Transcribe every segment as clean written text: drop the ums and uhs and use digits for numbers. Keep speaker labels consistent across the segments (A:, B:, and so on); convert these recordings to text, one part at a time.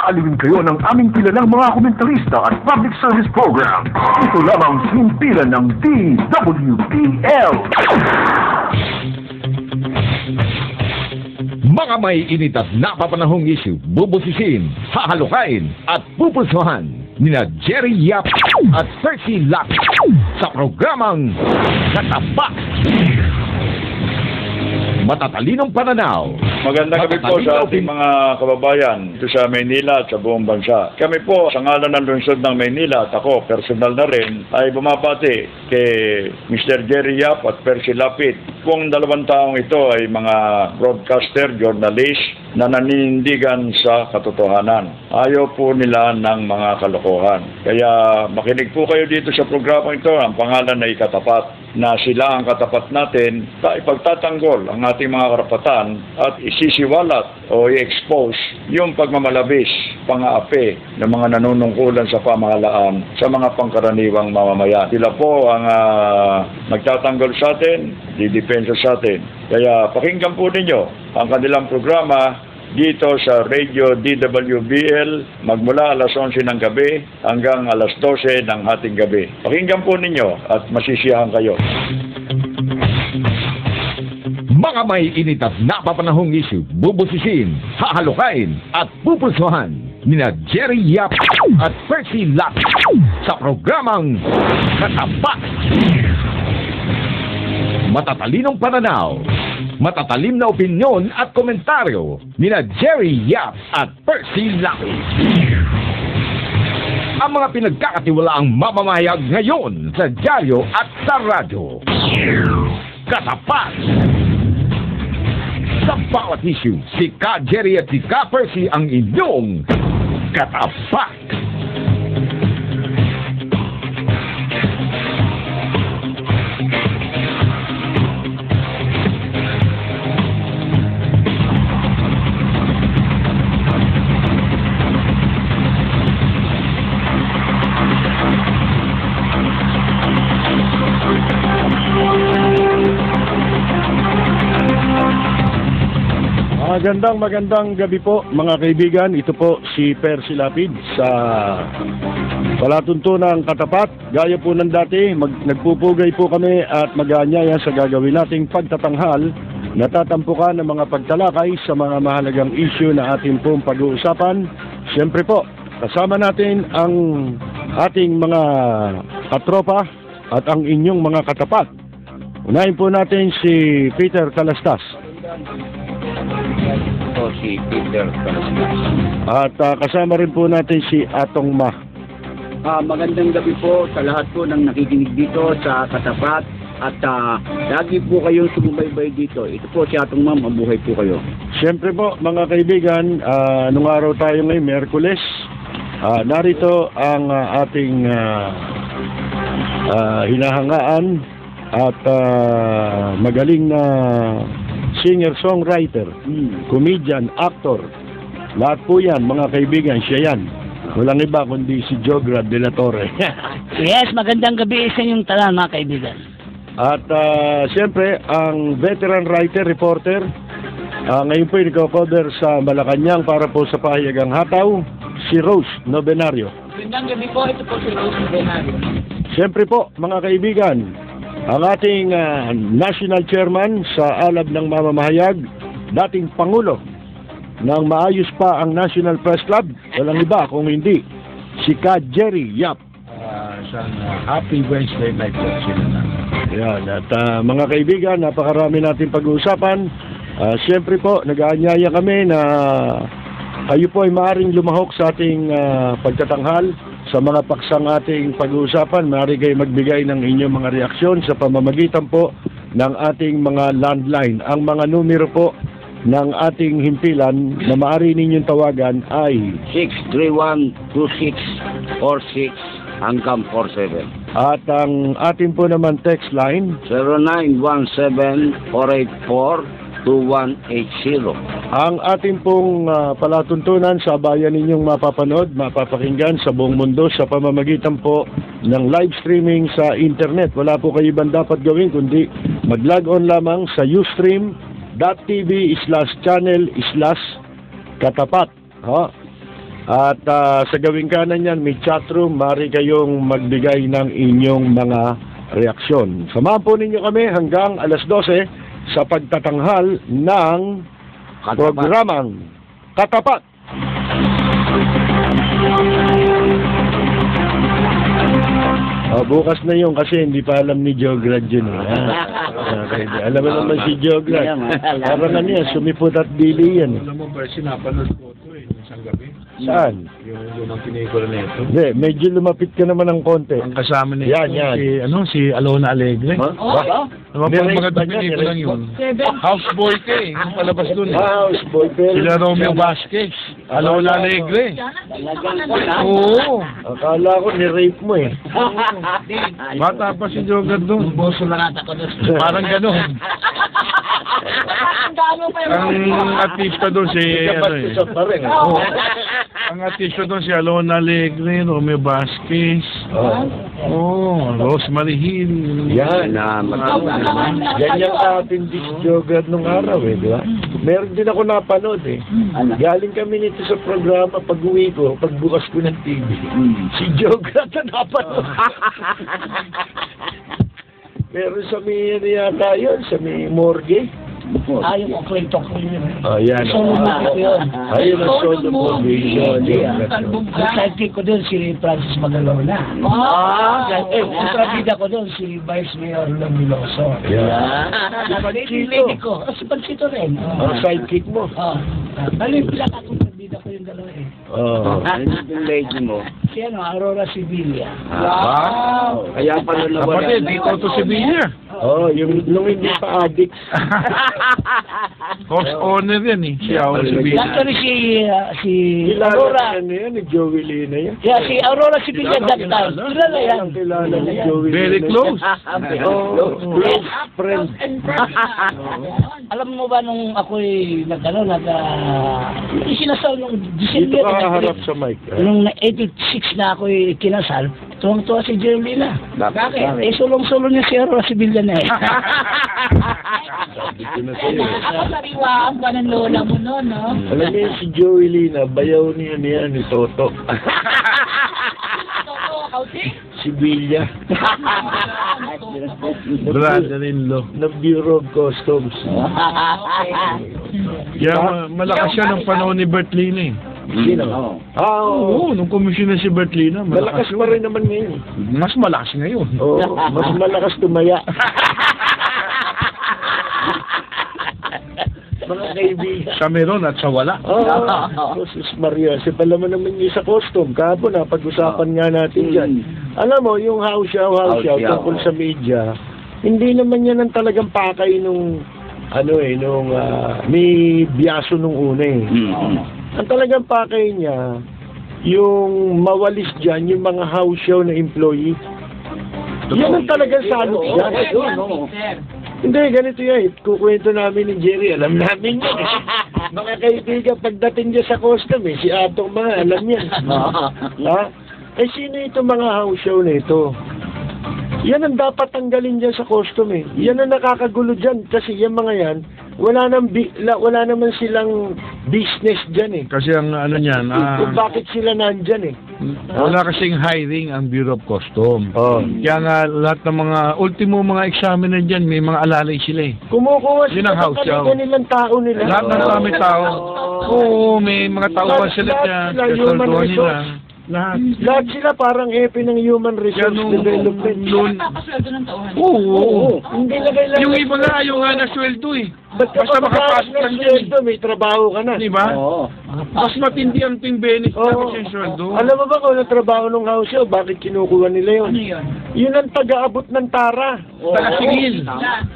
A: Aaliwin kayo ng aming pila ng mga komentarista at public service program. Ito lamang himpilan ng DWPL.
B: Mga may init at napapanahong issue, bubusisin, hahalukain at pupulsuhan nina Jerry Yap at Percy Lack sa programang Katapat. Matatalinong pananaw.
C: Magandang gabi po sa ating mga kababayan dito sa Maynila at sa buong bansa. Kami po sa ngalan ng lungsod ng Maynila at ako personal na rin ay bumabati kay Mr. Jerry Yap at Percy Lapid. Kung dalawang taong ito ay mga broadcaster, journalist na nanindigan sa katotohanan. Ayaw po nila ng mga kalokohan. Kaya makinig po kayo dito sa programa ito. Ang pangalan ay Katapat, na sila ang katapat natin ipagtatanggol ang ating mga karapatan at isisiwalat o i-expose yung pagmamalabis, pang-aapi ng mga nanunungkulan sa pamahalaan sa mga pangkaraniwang mamamayan. Sila po ang magtatanggol sa atin, didepensa sa atin. Kaya pakinggan po ninyo ang kanilang programa dito sa Radio DWBL magmula alas 11 ng gabi hanggang alas 12 ng hating gabi. Pakinggan po ninyo at masisiyahan kayo.
B: Mga may init at napapanahong issue, bubusisin, hahalukain at pupulsuhan nina Jerry Yap at Percy Lack sa programang Katapat. Matatalinong pananaw, matatalim na opinyon at komentaryo nina Jerry Yap at Percy Lack. Ang mga pinagkakatiwalaang mamamahayag ngayon sa dyaryo at sa radyo. Katapat. Sa bawat issue, si Ka Jerry at si Ka Percy ang inyong katapat.
D: Magandang gabi po mga kaibigan. Ito po si Percy Lapid sa palatuntunang Katapat. Gaya po ng dati, nagpupugay po kami at mag-aanyaya sa gagawin nating pagtatanghal na tatampukan ng mga pagtalakay sa mga mahalagang issue na ating pong pag-uusapan. Siyempre po, kasama natin ang ating mga katropa at ang inyong mga katapat. Unahin po natin si Peter Calastas.
E: Si Peter Calastas.
D: At kasama rin po natin si Atong Ma.
E: Magandang gabi po sa lahat po ng nakikinig dito sa Katapat. At lagi po kayong sumubaybay dito. Ito po si Atong Ma, mabuhay po kayo.
D: Siyempre po mga kaibigan, nung araw tayo ngayon, Miyerkules. Narito ang ating hinahangaan at magaling na singer-songwriter, comedian, actor. Lahat po yan, mga kaibigan, siya yan. Walang iba kundi si Jograd de la Torre.
F: Yes, magandang gabi sa inyong tanan, mga kaibigan.
D: At siyempre, ang veteran writer, reporter, ngayon po yung nagko-cover sa Malacanang para po sa Pahayagang Hataw, si Rose Novenario.
F: Magandang gabi po, ito po si Rose Novenario.
D: Siyempre po, mga kaibigan, ang ating national chairman sa alab ng mamamahayag, dating Pangulo ng maayos pa ang National Press Club, walang iba kung hindi si Ka Jerry Yap.
E: Happy Wednesday night po sila na.
D: Yan, at mga kaibigan, napakarami natin pag-uusapan. Siyempre po, nag-aanyaya kami na kayo po ay maaaring lumahok sa ating pagtatanghal sa mga paksang ating pag-uusapan. Maaari kayo magbigay ng inyong mga reaksyon sa pamamagitan po ng ating mga landline. Ang mga numero po ng ating himpilan na maaari ninyong tawagan ay
E: 631-2646 hanggang 47.
D: at ang ating po naman text line
E: 0917-484-2180.
D: Ang ating pong palatuntunan sa bayan ninyong mapapanood, mapapakinggan sa buong mundo sa pamamagitan po ng live streaming sa internet. Wala po kayo ibang dapat gawin kundi mag-log on lamang sa ustream.tv/channel/katapat. At sa gawing kanan yan, may chatroom, maaari kayong magbigay ng inyong mga reaksyon. Samahan po ninyo kami hanggang alas 12 sa pagtatanghal ng programang Katapat. Bukas na yun kasi hindi pa alam ni Jograd yun. Okay. Alam mo naman si Jograd. Parang ano yan, sumipot at dili yan.
G: Alam mo ba, sinapanood ko ito isang gabi.
D: Saan?
G: Yung lumang pinikula na ito.
D: Hindi, medyo lumapit ka naman ng konti.
G: Ang kasama nito,
D: Yan.
G: si Alona Alegre. Naman pa mga pinikula lang yun. Houseboy ka yung palabas dun.
D: Houseboy, pero...
G: Sila Romeo Vasquez, Alona Alegre. Oo.
D: Akala ko ni-rape mo eh.
G: Bata pa si Jogard doon.
F: Boso lang ata ko doon.
G: Parang gano'n. Ang artista doon si
D: pa rin.
G: Oo. Ang artista doon si Alona Alegre, Romeo Vasquez. Rosemary Hill.
D: Yan. Ganyan ka atin si Jogard nung araw eh, di ba? Meron din ako napanood eh. Galing kami nito sa programa pag-uwi ko, pagbukas ko ng TV. Si Jogard na napanood. Meron sa may yata yun, sa may morgue.
F: Yung kwento ko yun.
D: Yan.
F: Solo movie ko yun.
D: Ayun ang solo movie.
F: Ang sidekick ko doon si Francis Magalona. Kontrabida ko doon si Vice Mayor Lomiloso. Lady ko. Si Pansito rin.
D: Ang sidekick mo.
F: Yung pinaka-kontrabida ko yung dalawa eh.
E: Yung lady mo.
F: Si Aurora Sibilia.
E: Wow! Kaya pala nawala.
G: Kapatid, dito to si Villa.
D: Yung nung hindi pa addict.
G: Host owner yan eh. Si Aurora Sibilia.
F: Actually si
D: Kilala
F: Aurora.
D: ano yan, ni Joey Lina yan.
F: Yeah, si Aurora Sibilia that time. Kilala yan.
D: Ang kilala ni Joey
G: Very
D: Lina.
G: close.
D: Close friend.
F: Alam mo ba nung ako'y isinasal nung
D: Dito
F: December,
D: ka harap sa mic.
F: nung 86 na ako'y kinasal, tuwang-tuwa si Jerlina. Bakit? Sulong-sulo niya si Aurora Sibilia na eh.
H: Sariwaan pa ng lola mo noon, no?
D: Alam niyo si Joey Lina, bayaw niya ni Toto. Si Villa.
G: Brother-in-law.
D: ng Bureau of Customs.
G: Kaya malakas siya ng panahon ni Bert Lina eh.
D: Sino? Oo.
G: Nung komisyon si Bert Lina,
D: Malakas pa rin naman ngayon.
G: Mas malakas ngayon.
D: Oo, mas malakas tumaya. Mga kaibigan.
G: Sa meron at sa wala.
D: Sus Maria, si pala naman yung sa custom. Kahapon pag-usapan nga natin dyan. Alam mo, yung house show tungkol sa media, hindi naman yan ang talagang pakay nung may biyaso nung una eh. Ang talagang pakay niya, yung mawalis dyan, yung mga house show na employee. Yan ang talagang salot dyan. Hindi, ganito yan. Kukwento namin ni Jerry, alam namin yan. Mga kaibigan, pagdating niya sa custom si Atong mga, alam yan. Sino itong mga house show na ito? Yan ang dapat tanggalin dyan sa custom Yan ang nakakagulo dyan. Kasi yung mga yan, wala naman silang business dyan
G: Kasi ang niyan,
D: kung bakit sila nandyan
G: wala kasing hiring ang Bureau of Custom. Kaya nga lahat ng mga ultimo mga examiner dyan, may mga alalay sila
D: Kumukuha
G: Yun
D: sila
G: ang house show.
D: nilang tao nila.
G: Lahat ng kami tao. Oo, may mga tauhan sila dyan.
D: Lahat sila human
G: Kasalduhan nila.
D: resource. Lahat sila parang epe ng human resource development.
H: Napakasweldo ng tauhan.
G: Oo.
D: Hindi na kailangan.
G: Yung iba nga, ayaw nga na sweldo Basta makapasok lang
D: sweldo, may trabaho ka na.
G: Di ba? Mas matindi ang team benefit
D: Oo.
G: sa sweldo.
D: Alam mo ba kung ano trabaho ng house show? Bakit kinukuha nila yun?
H: Ano yun?
D: Yun ang taga-abot ng tara.
G: Taga-singil.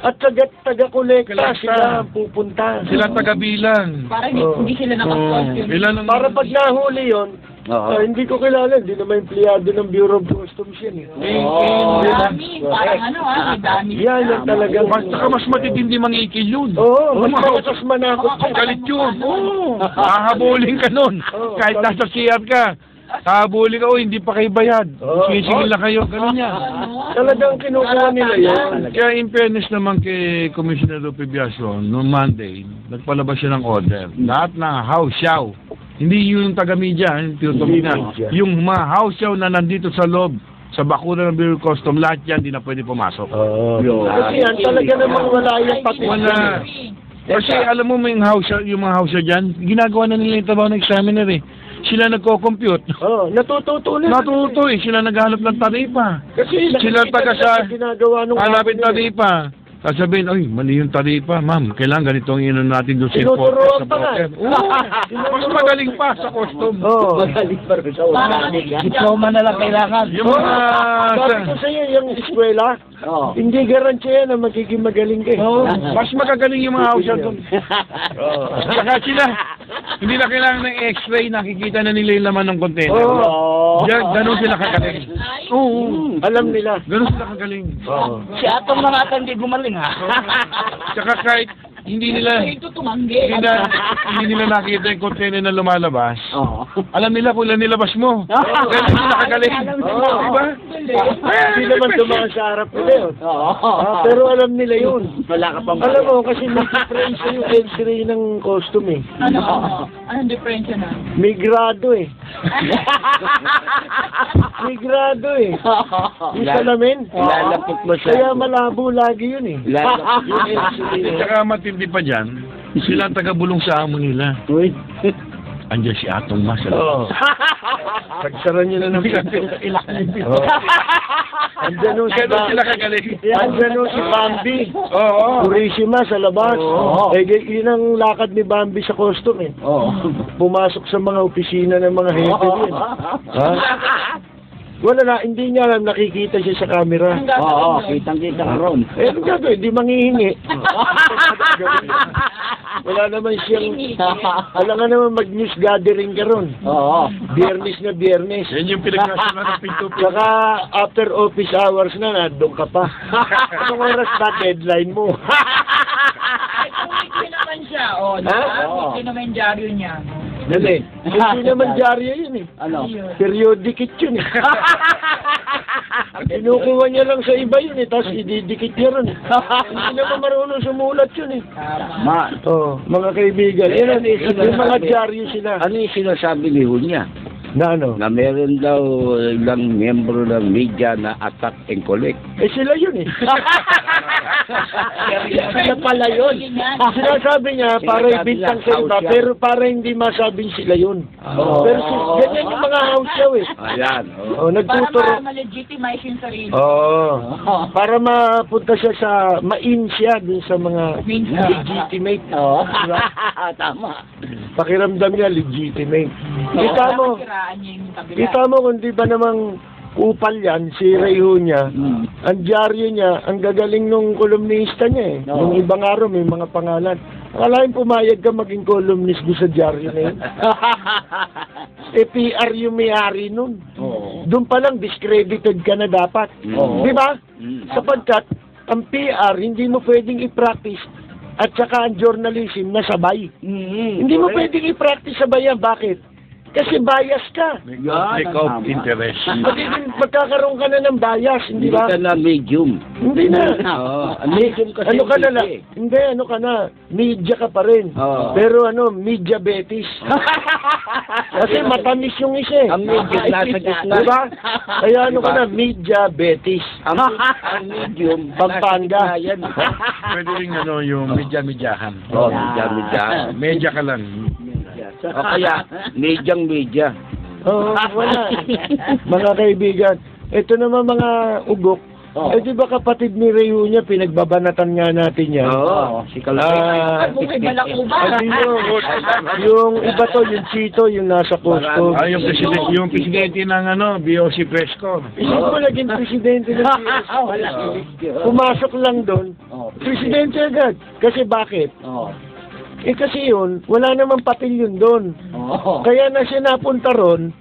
D: At taga-kolekta
G: Kolekta.
D: sila pupunta.
G: Sila taga-bilang.
H: Parang hindi sila nakapag
G: Ilan ang...
D: Para pag nahuli yun, hindi ko kilala, hindi naman empleyado ng Bureau of Customs yan
H: Dami. Parang may dami.
D: Yan talaga.
G: Saka mas matitindi mangikil yun.
D: Oo, mas malakas manakot.
G: Galit yun. Oo. Hahabulin ka nun. Kahit nasa CR ka. Hahabulin ka, hindi pa kayo bayad. Sinisingil na kayo. Ganun yan.
D: Talagang kinukuha nila yan.
G: Kaya in fairness naman kay Commissioner Lupe Biason, noong Monday, nagpalabas siya ng order. Lahat ng house show Hindi yung taga-media, tinutumbok
D: Hindi
G: na.
D: media.
G: Yung mga house show na nandito sa loob, sa bakura ng Bureau of Custom, lahat yan, di na pwede pumasok.
D: Kasi yan, talaga namang wala yung pati.
G: Wala. Kasi alam mo, yung mga house show dyan, ginagawa na nila yung trabaho ng examiner eh. Sila nagko-compute.
D: Natututo na.
G: Natuto eh, sila naghahanap ng taripa.
D: Kasi
G: Sila taga sa
D: ginagawa nung
G: hanapin taripa. Sasabihin, ay, mali yung taripa, ma'am. Kailangan ganito ang inon natin doon sa
D: Tinuturuan
G: sa
D: pa nga.
G: broker. Mas magaling pa sa custom.
E: Magaling pa rin sa organic.
F: Diploma na lang kailangan.
G: Yung mga...
D: Sabi ko sa'yo, yung eskwela, hindi garantiya na magiging magaling ka.
G: mas magagaling yung mga house doon. Saka sila, hindi na kailangan ng x-ray, nakikita na nila yung laman ng container. Diyan, ganun sila kagaling. Oo,
D: Alam nila.
G: ganun sila kagaling.
F: Si Atong mga hindi gumaling ha.
G: Saka kahit hindi nila
H: Ito tumanggi.
G: hindi nila nakita yung container na lumalabas. Alam nila kung ilan nilabas mo. Ganun sila kagaling. Diba?
D: Hindi naman dumaan sa harap nila yun. Pero alam nila yun.
E: Wala ka pang
D: Alam mo, kasi may difference yung X-ray ng costume eh.
H: Anong diferensya na?
D: May grado eh. May grado eh. Yung salamin.
E: Lalapot mo siya.
D: Kaya malabo lagi yun eh. Yung X-ray.
G: Saka matindi pa dyan, sila ang taga-bulong sa amo nila.
E: Uy.
G: Andiyan si Atong Mas.
D: Oo. Pagsaran nyo na ng ilak niyo. Andyan nun si
G: Ganun sila kagaling.
D: Andyan nun si Bambi.
G: Oo.
D: Purissima sa labas. Yun ang lakad ni Bambi sa costume eh. Pumasok sa mga opisina ng mga hepe yun. Ha? Wala na, hindi niya alam, nakikita siya sa camera.
E: Kitang-kita ka ron.
D: Ano gagawin? Di manghihingi. Wala naman siyang... Alam nga naman mag-news gathering ka ron. Biyernes na biyernes.
G: Yan yung pinagkasama ng pinto-pinto.
D: Saka after office hours na, nandun ka pa. Anong oras ba deadline mo?
H: Ito naman siya. Ito naman yung dyaryo niya.
D: Dali. Hindi naman dyaryo yun eh.
E: Ano?
D: Periodic yun eh. Kinukuha niya lang sa iba yun eh, tapos ididikit niya ron eh. Hindi naman marunong sumulat yun eh. Mga kaibigan, yan yung mga dyaryo sila.
E: Ano yung sinasabi ni Hunya?
D: Na ano?
E: Na meron daw ilang miyembro ng media na attack and collect.
D: Eh sila yun eh. Sila pala yun. Sinasabi niya para ibintang sa iba, pero para hindi masabing sila yun. Pero ganyan yung mga house show eh.
E: Ayan.
D: Nagtuturo.
H: Para ma-legitimize yung sarili.
D: Para mapunta siya sa, ma-in siya dun sa mga legitimate.
E: Tama.
D: Pakiramdam niya legitimate. Kita mo, kung di ba namang upal yan, si Rayho niya, ang dyaryo niya, ang gagaling nung kolumnista niya eh. Nung ibang araw may mga pangalan. Akalain pumayag ka maging columnist doon sa dyaryo na yun. PR yung may-ari nun. Doon pa lang discredited ka na dapat. Di ba? Sapagkat ang PR hindi mo pwedeng i-practice at saka ang journalism na sabay. Hindi mo pwedeng i-practice sabay yan. Bakit? Kasi bias ka.
G: Conflict of interest.
D: Magkakaroon ka na ng bias, hindi ba?
E: Hindi ka na medium.
D: Hindi na.
E: Medium kasi.
D: Ano ka na lang? Hindi, ano ka na? Media ka pa rin. Pero media betis. Kasi matamis yung isa eh.
E: Ang medium nasa gitna.
D: Diba? Kaya ano ka na? Media betis.
E: Ang medium,
D: Pampanga.
G: Pwede rin yung medya-medyahan.
E: Media.
G: Medya ka lang.
E: O kaya, media.
D: Wala. Mga kaibigan, ito naman mga ugok. Di ba kapatid ni Rayho niya, pinagbabanatan nga natin yan?
E: Si Kalabay.
D: Yung iba to, yung Chito, yung nasa costume.
G: Yung presidente ng BOC Presco.
D: Isip ko naging presidente ng pumasok lang doon, presidente agad. Kasi bakit? Kasi yun, wala namang patil yun doon. Kaya na siya napunta ron,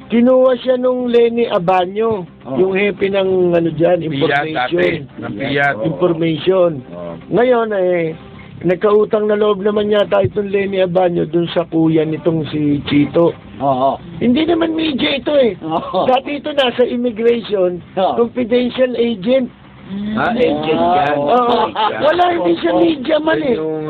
D: kinuha siya nung Lenny Abanyo, yung hepe ng information. Ngayon nagkautang na loob naman yata itong Lenny Abanyo dun sa kuya nitong si Chito. Hindi naman media ito eh. Dati ito nasa immigration, confidential agent.
E: Agent yan.
D: Oo. Wala, hindi siya media man eh.
G: Yung,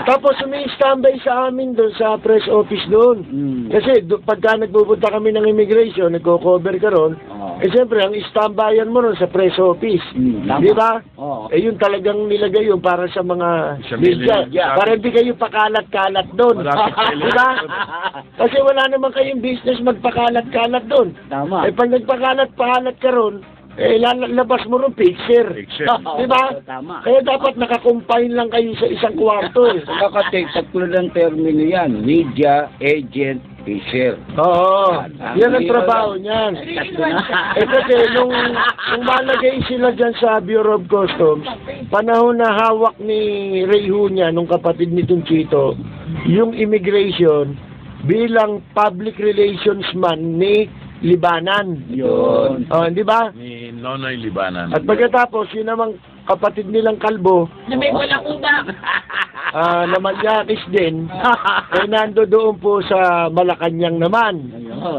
D: Tapos may-standby sa amin doon sa press office doon. Kasi pagka nagpupunta kami ng immigration, nagko-cover ka ron, siyempre, ang standbyan mo ron sa press office. Di ba? Yun talagang nilagay yun para sa mga media. Para hindi kayo pakalat-kalat doon. Di ba? Kasi wala naman kayong business magpakalat-kalat doon.
E: Tama.
D: Pag nagpakalat-kalat ka ron, lalabas mo rin picture. Di ba?
E: Tama.
D: Kaya dapat nakakumpine lang kayo sa isang kwarto eh.
E: Kasi tatlo ng termino yan. Media, agent, fisher.
D: Oo. Yan ang trabaho niyan. Kasi nung malagay sila dyan sa Bureau of Customs, panahon na hawak ni Ray Hunya, nung kapatid ni Tunchito, yung immigration bilang public relations man ni Libanan.
E: Yun.
D: Di ba?
G: ni Nonoy Libanan.
D: At pagkatapos, yun namang kapatid nilang kalbo,
H: Na may walang ubak.
D: na Malyakis din, ay nando doon po sa Malacanang naman.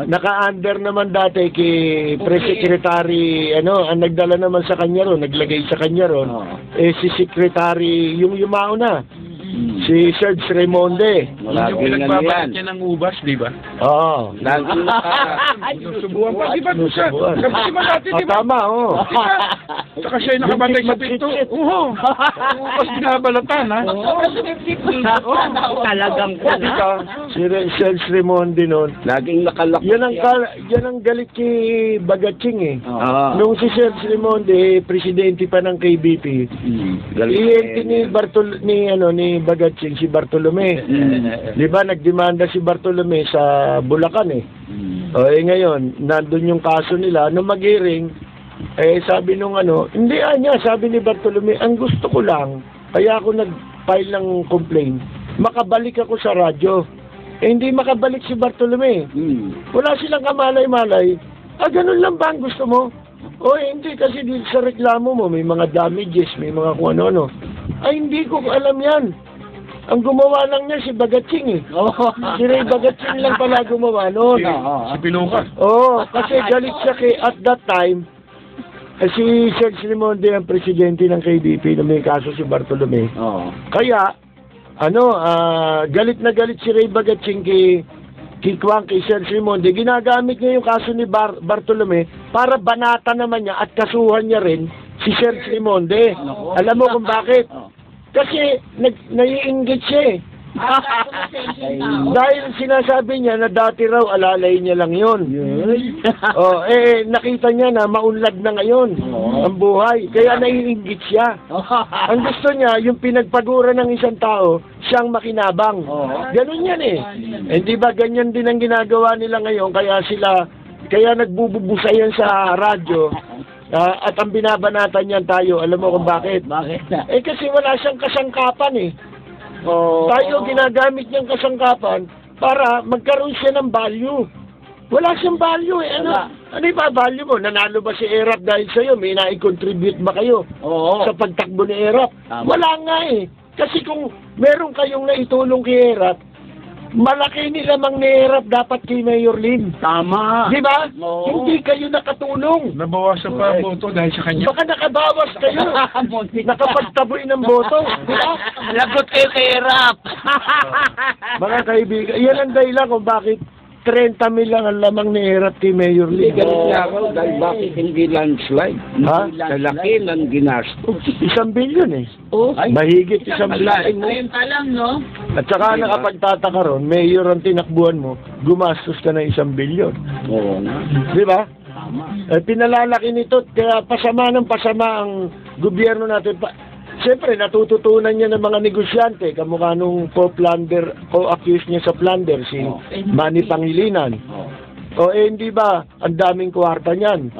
D: Naka-under naman dati kay Press Secretary, ang nagdala naman sa kanya ron, naglagay sa kanya ron, si Secretary, yung yumao na, si Serge Raimonde.
G: Yung pinagbabalat niya ng ubas, di ba?
D: Oo.
E: Laging
G: Subuhan pa, di ba? Doon siya. Kapag ba dati, di ba?
D: Tama, oo.
G: Saka siya yung nakabatay sa pinto. Oo. Ubas binabalatan, ha?
E: Talagang
D: Si Serge Raimonde noon.
E: laging nakalak.
D: Yan ang galit kay Bagaching eh. Nung si Serge Raimonde, presidente pa ng KBP, ienti ni Bagaching si Bartolome. Di ba, nagdemanda si Bartolome sa Bulacan eh. Ngayon, nandun yung kaso nila, nung mag-hearing, sabi nung hindi niya, sabi ni Bartolome, ang gusto ko lang, kaya ako nag-file ng complaint, makabalik ako sa radyo. Hindi makabalik si Bartolome. Wala silang kamalay-malay. Ganun lang ba ang gusto mo? Hindi, kasi dito sa reklamo mo, may mga damages, may mga kung ano-ano. Hindi ko alam yan. Ang gumawa lang niya si Bagaching eh. Si Ray Bagaching lang pala gumawa noon.
G: Si Pinuka.
D: Kasi galit siya at that time, si Serge Raimonde ang presidente ng KBP na may kaso si Bartolome. Kaya, galit na galit si Ray Bagaching kay Serge Raimonde. Ginagamit niya yung kaso ni Bartolome para banata naman niya at kasuhan niya rin si Serge Raimonde. Alam mo kung bakit? Kasi naiinggit siya eh. Dahil sinasabi niya na dati raw alalay niya lang yun. Nakita niya na maunlad na ngayon ang buhay. Kaya naiinggit siya. Ang gusto niya, yung pinagpagura ng isang tao, siyang makinabang. Ganun yan eh. Di ba ganyan din ang ginagawa nila ngayon, kaya nagbububusayan sa radyo. At ang binabanatan niyan tayo, alam mo kung bakit?
E: Bakit?
D: Kasi wala siyang kasangkapan eh. Tayo ginagamit niyang kasangkapan para magkaroon siya ng value. Wala siyang value eh. Ano ba value mo? Nanalo ba si Erap dahil sa'yo? May na-contribute ba kayo sa pagtakbo ni Erap? Wala nga eh. Kasi kung meron kayong naitulong kay Erap, malaki nilamang nihirap dapat kay Mayor Lim.
E: Tama.
D: Di ba? Hindi kayo nakatulong.
G: Nabawasan pa ang boto dahil sa kanya.
D: Baka nakabawas kayo. Nakapagtaboy ng boto. Di ba?
E: Lagot kayo kay Rap.
D: Mga kaibigan, yan ang dahilan kung bakit 30 mil lang ang lamang nihirap kay Mayor Lim.
E: Ganun nga ako dahil bakit hindi landslide? Sa laki ng ginastos.
D: 1 billion eh. Mahigit 1 billion.
H: Renta lang, no?
D: At saka nakapagtataka ron, mayor ang tinakbuhan mo, gumastos ka na 1 billion. Di ba? Pinalalaki nito, kaya pasama ng pasama ang gobyerno natin. Siyempre, natututunan niya ng mga negosyante, kamukha nung co-accused niya sa plunder, si Manny Pangilinan. Hindi ba, ang daming kwarta niyan.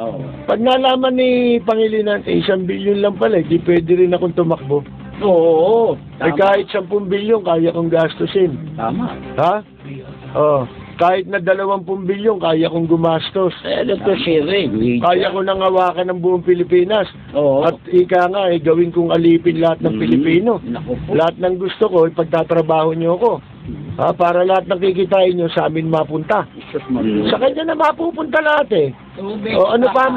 D: Pag nalaman ni Pangilinan, 1 billion lang pala, di pwede rin akong tumakbo. Kahit 10 bilyon, kaya kong gastusin.
E: Tama.
D: Ha? Kahit na 20 bilyon, kaya kong gumastos. Kaya ko nang hawakan ng buong Pilipinas. At ika nga, gawin kong alipin lahat ng Pilipino. Lahat ng gusto ko, pagtatrabaho niyo ako. Para lahat ng kikitain niyo sa amin mapunta. Sa kanya na mapupunta lahat eh.
H: Tubig.
D: O ano pa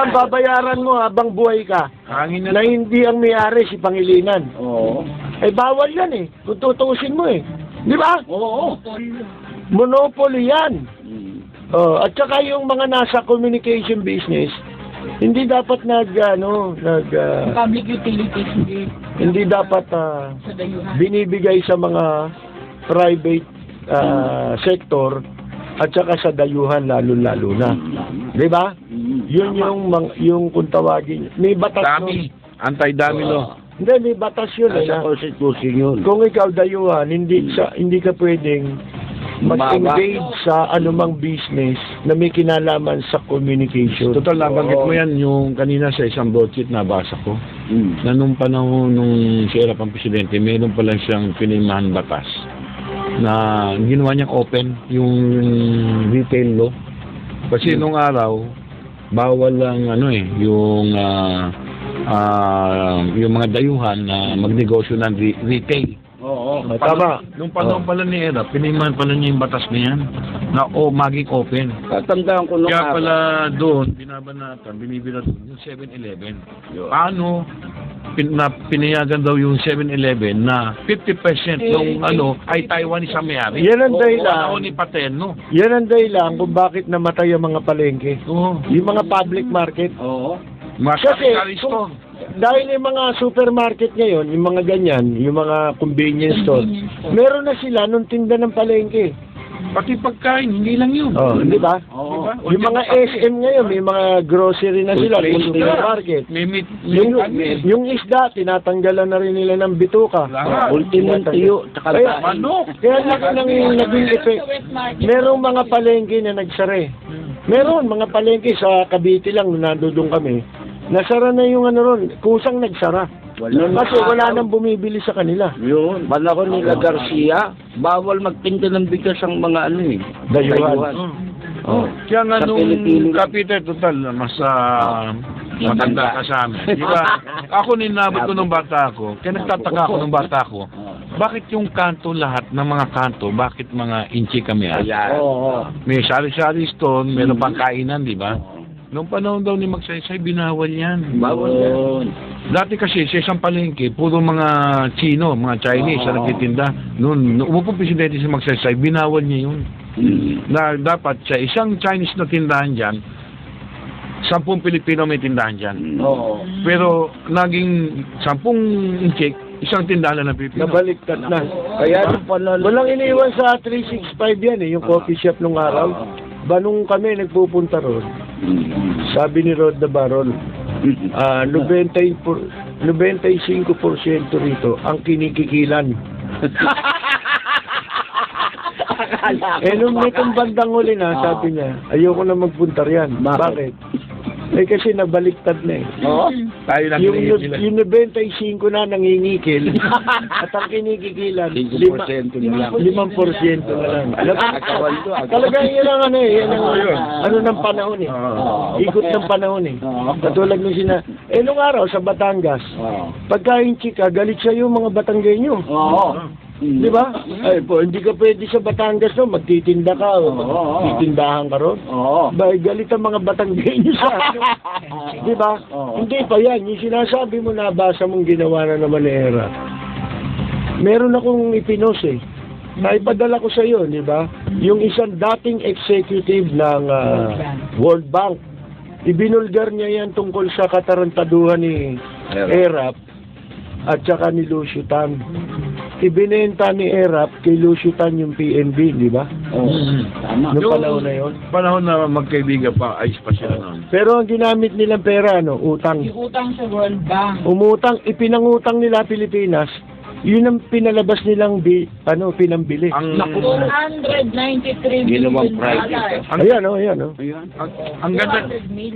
D: ang babayaran mo habang buhay ka?
G: Hangin
D: Na hindi ang may-ari si Pangilinan.
E: Oo.
D: Eh bawal yan eh. Kung tutuusin mo eh. Di ba?
E: Oo.
D: Monopoly yan.
E: Mm.
D: At saka yung mga nasa communication business, hindi dapat
H: Public utilities,
D: hindi dapat
H: sa dayuhan.
D: binibigay sa mga private sector at saka sa dayuhan lalo-lalo na. Di ba? Yun yung kung tawagin. May batas
G: dami. Anti-dami law.
D: Hindi, may batas yun eh.
E: Sa constitution yun.
D: Kung ikaw dayuhan, hindi ka pwedeng mag-engage sa anumang business na may kinalaman sa communication.
G: Total, nabanggit mo yan yung kanina sa isang broadsheet na basa ko. Na nung panahon nung si Erap ang presidente, meron pa lang siyang pinirmahan batas na ginawa niyang open yung retail law. Kasi nung araw, bawal lang yung mga dayuhan na magnegosyo ng retail.
E: Oo.
D: Tama.
G: Nung panahon pala ni Erap, pinirmahan pala niya yung batas na yan na maging open.
E: Tatandaan ko nung
G: Kaya pala doon, binabanatan, binibira doon yung 7-Eleven. Paano pinayagan daw yung 7-Eleven na 50% ng ay Taiwanese ang may-ari?
D: Yan ang dahilan.
G: Panahon ni Paterno.
D: Yan ang dahilan kung bakit namatay ang mga palengke.
G: Oo.
D: Yung mga public market.
E: Oo.
G: Mga
D: Kasi
G: capitalist to.
D: dahil yung mga supermarket ngayon, yung mga ganyan, yung mga convenience store, meron na sila nung tinda ng palengke.
G: Pati pagkain, hindi lang yun.
D: Di ba?
E: Oo.
D: Yung mga SM ngayon, may mga grocery na sila,
E: Food place
D: supermarket.
G: May meat.
D: Yung isda, tinatanggalan na rin nila ng bituka.
G: Lahat.
E: Ultimong tuyo. Tsaka
D: Kaya naging effect. Merong mga palengke na nagsare. Meron mga palengke sa Cavite lang, nung nandoon kami. Nasara na yung ron, kusang nagsara. Kasi wala nang bumibili sa kanila.
E: Yun. Panahon nila Garcia, bawal magtinda ng bigas ang mga
D: Dayuhan.
G: Kaya nga
E: Sa
G: nung
E: Pilipinas.
G: Cavite, total, mas matanda ka sa amin. Di ba? Ako ninabot ko nung bata ako, kaya nagtataka ako nung bata ako, bakit yung kanto lahat ng mga kanto, bakit mga inchi kami?
E: Oo.
G: May sari-sari stone, meron pang kainan, di ba? Noong panahon daw ni Magsaysay, binawal yan.
E: Bawal yan.
G: Dati kasi sa isang palengke, puro mga Chino, mga Chinese na nagtitinda. Noon umupo presidente si Magsaysay, binawal niya yun. Na dapat sa isang Chinese na tindahan dyan, 10 Pilipino may tindahan dyan.
E: Oo.
G: Pero naging 10 incheck, isang tindahan na Pilipino.
D: Nabaliktad na.
E: Kaya nung panahon...
D: Walang iniwan sa 365 yan eh, yung coffee shop nung araw. Banung kami nagpupunta ron. Sabi ni Rod the Baron, 95% rito ang kinikikilan. Nung nitong bandang huli na, sabi niya, ayoko na magpunta riyan. Bakit? Kasi nabaliktad na eh.
E: Oo.
G: Tayo lang
D: Yung 95 na nangingikil at ang kinikikilan 5% na lang. Talagang yun ang yan ang ng panahon eh. Ikot ng panahon eh. Katulad nung nung araw sa Batangas, pagkain chika, galit siya yung mga Batanggenyo.
E: Oo.
D: Di ba? Ay po, hindi ka pwede sa Batangas no, magtitinda ka o magtitindahan ka ron.
E: Oo.
D: Bay, galit ang mga Batanggenyo sa akin. Di ba? Hindi pa yan. Yung sinasabi mo, nabasa mong ginawa na naman ni Era. Meron akong ipinos eh. Naipadala ko sa iyo, di ba? Yung isang dating executive ng World Bank. Ibinulgar niya yan tungkol sa katarantaduhan ni Erap at saka ni Lucio Tan. Ibinenta ni Erap kay Lucio Tan yung PNB, di ba?
E: Tama.
D: Noong panahon na yun.
G: Panahon na magkaibigan pa, ayos pa sila noon.
D: Pero ang ginamit nilang pera, utang.
H: Utang sa World Bank.
D: Ipinangutang nila Pilipinas, yun ang pinalabas nilang pinambili.
G: Ang
H: 293
E: Ginawang
H: million
E: private.
H: dollars.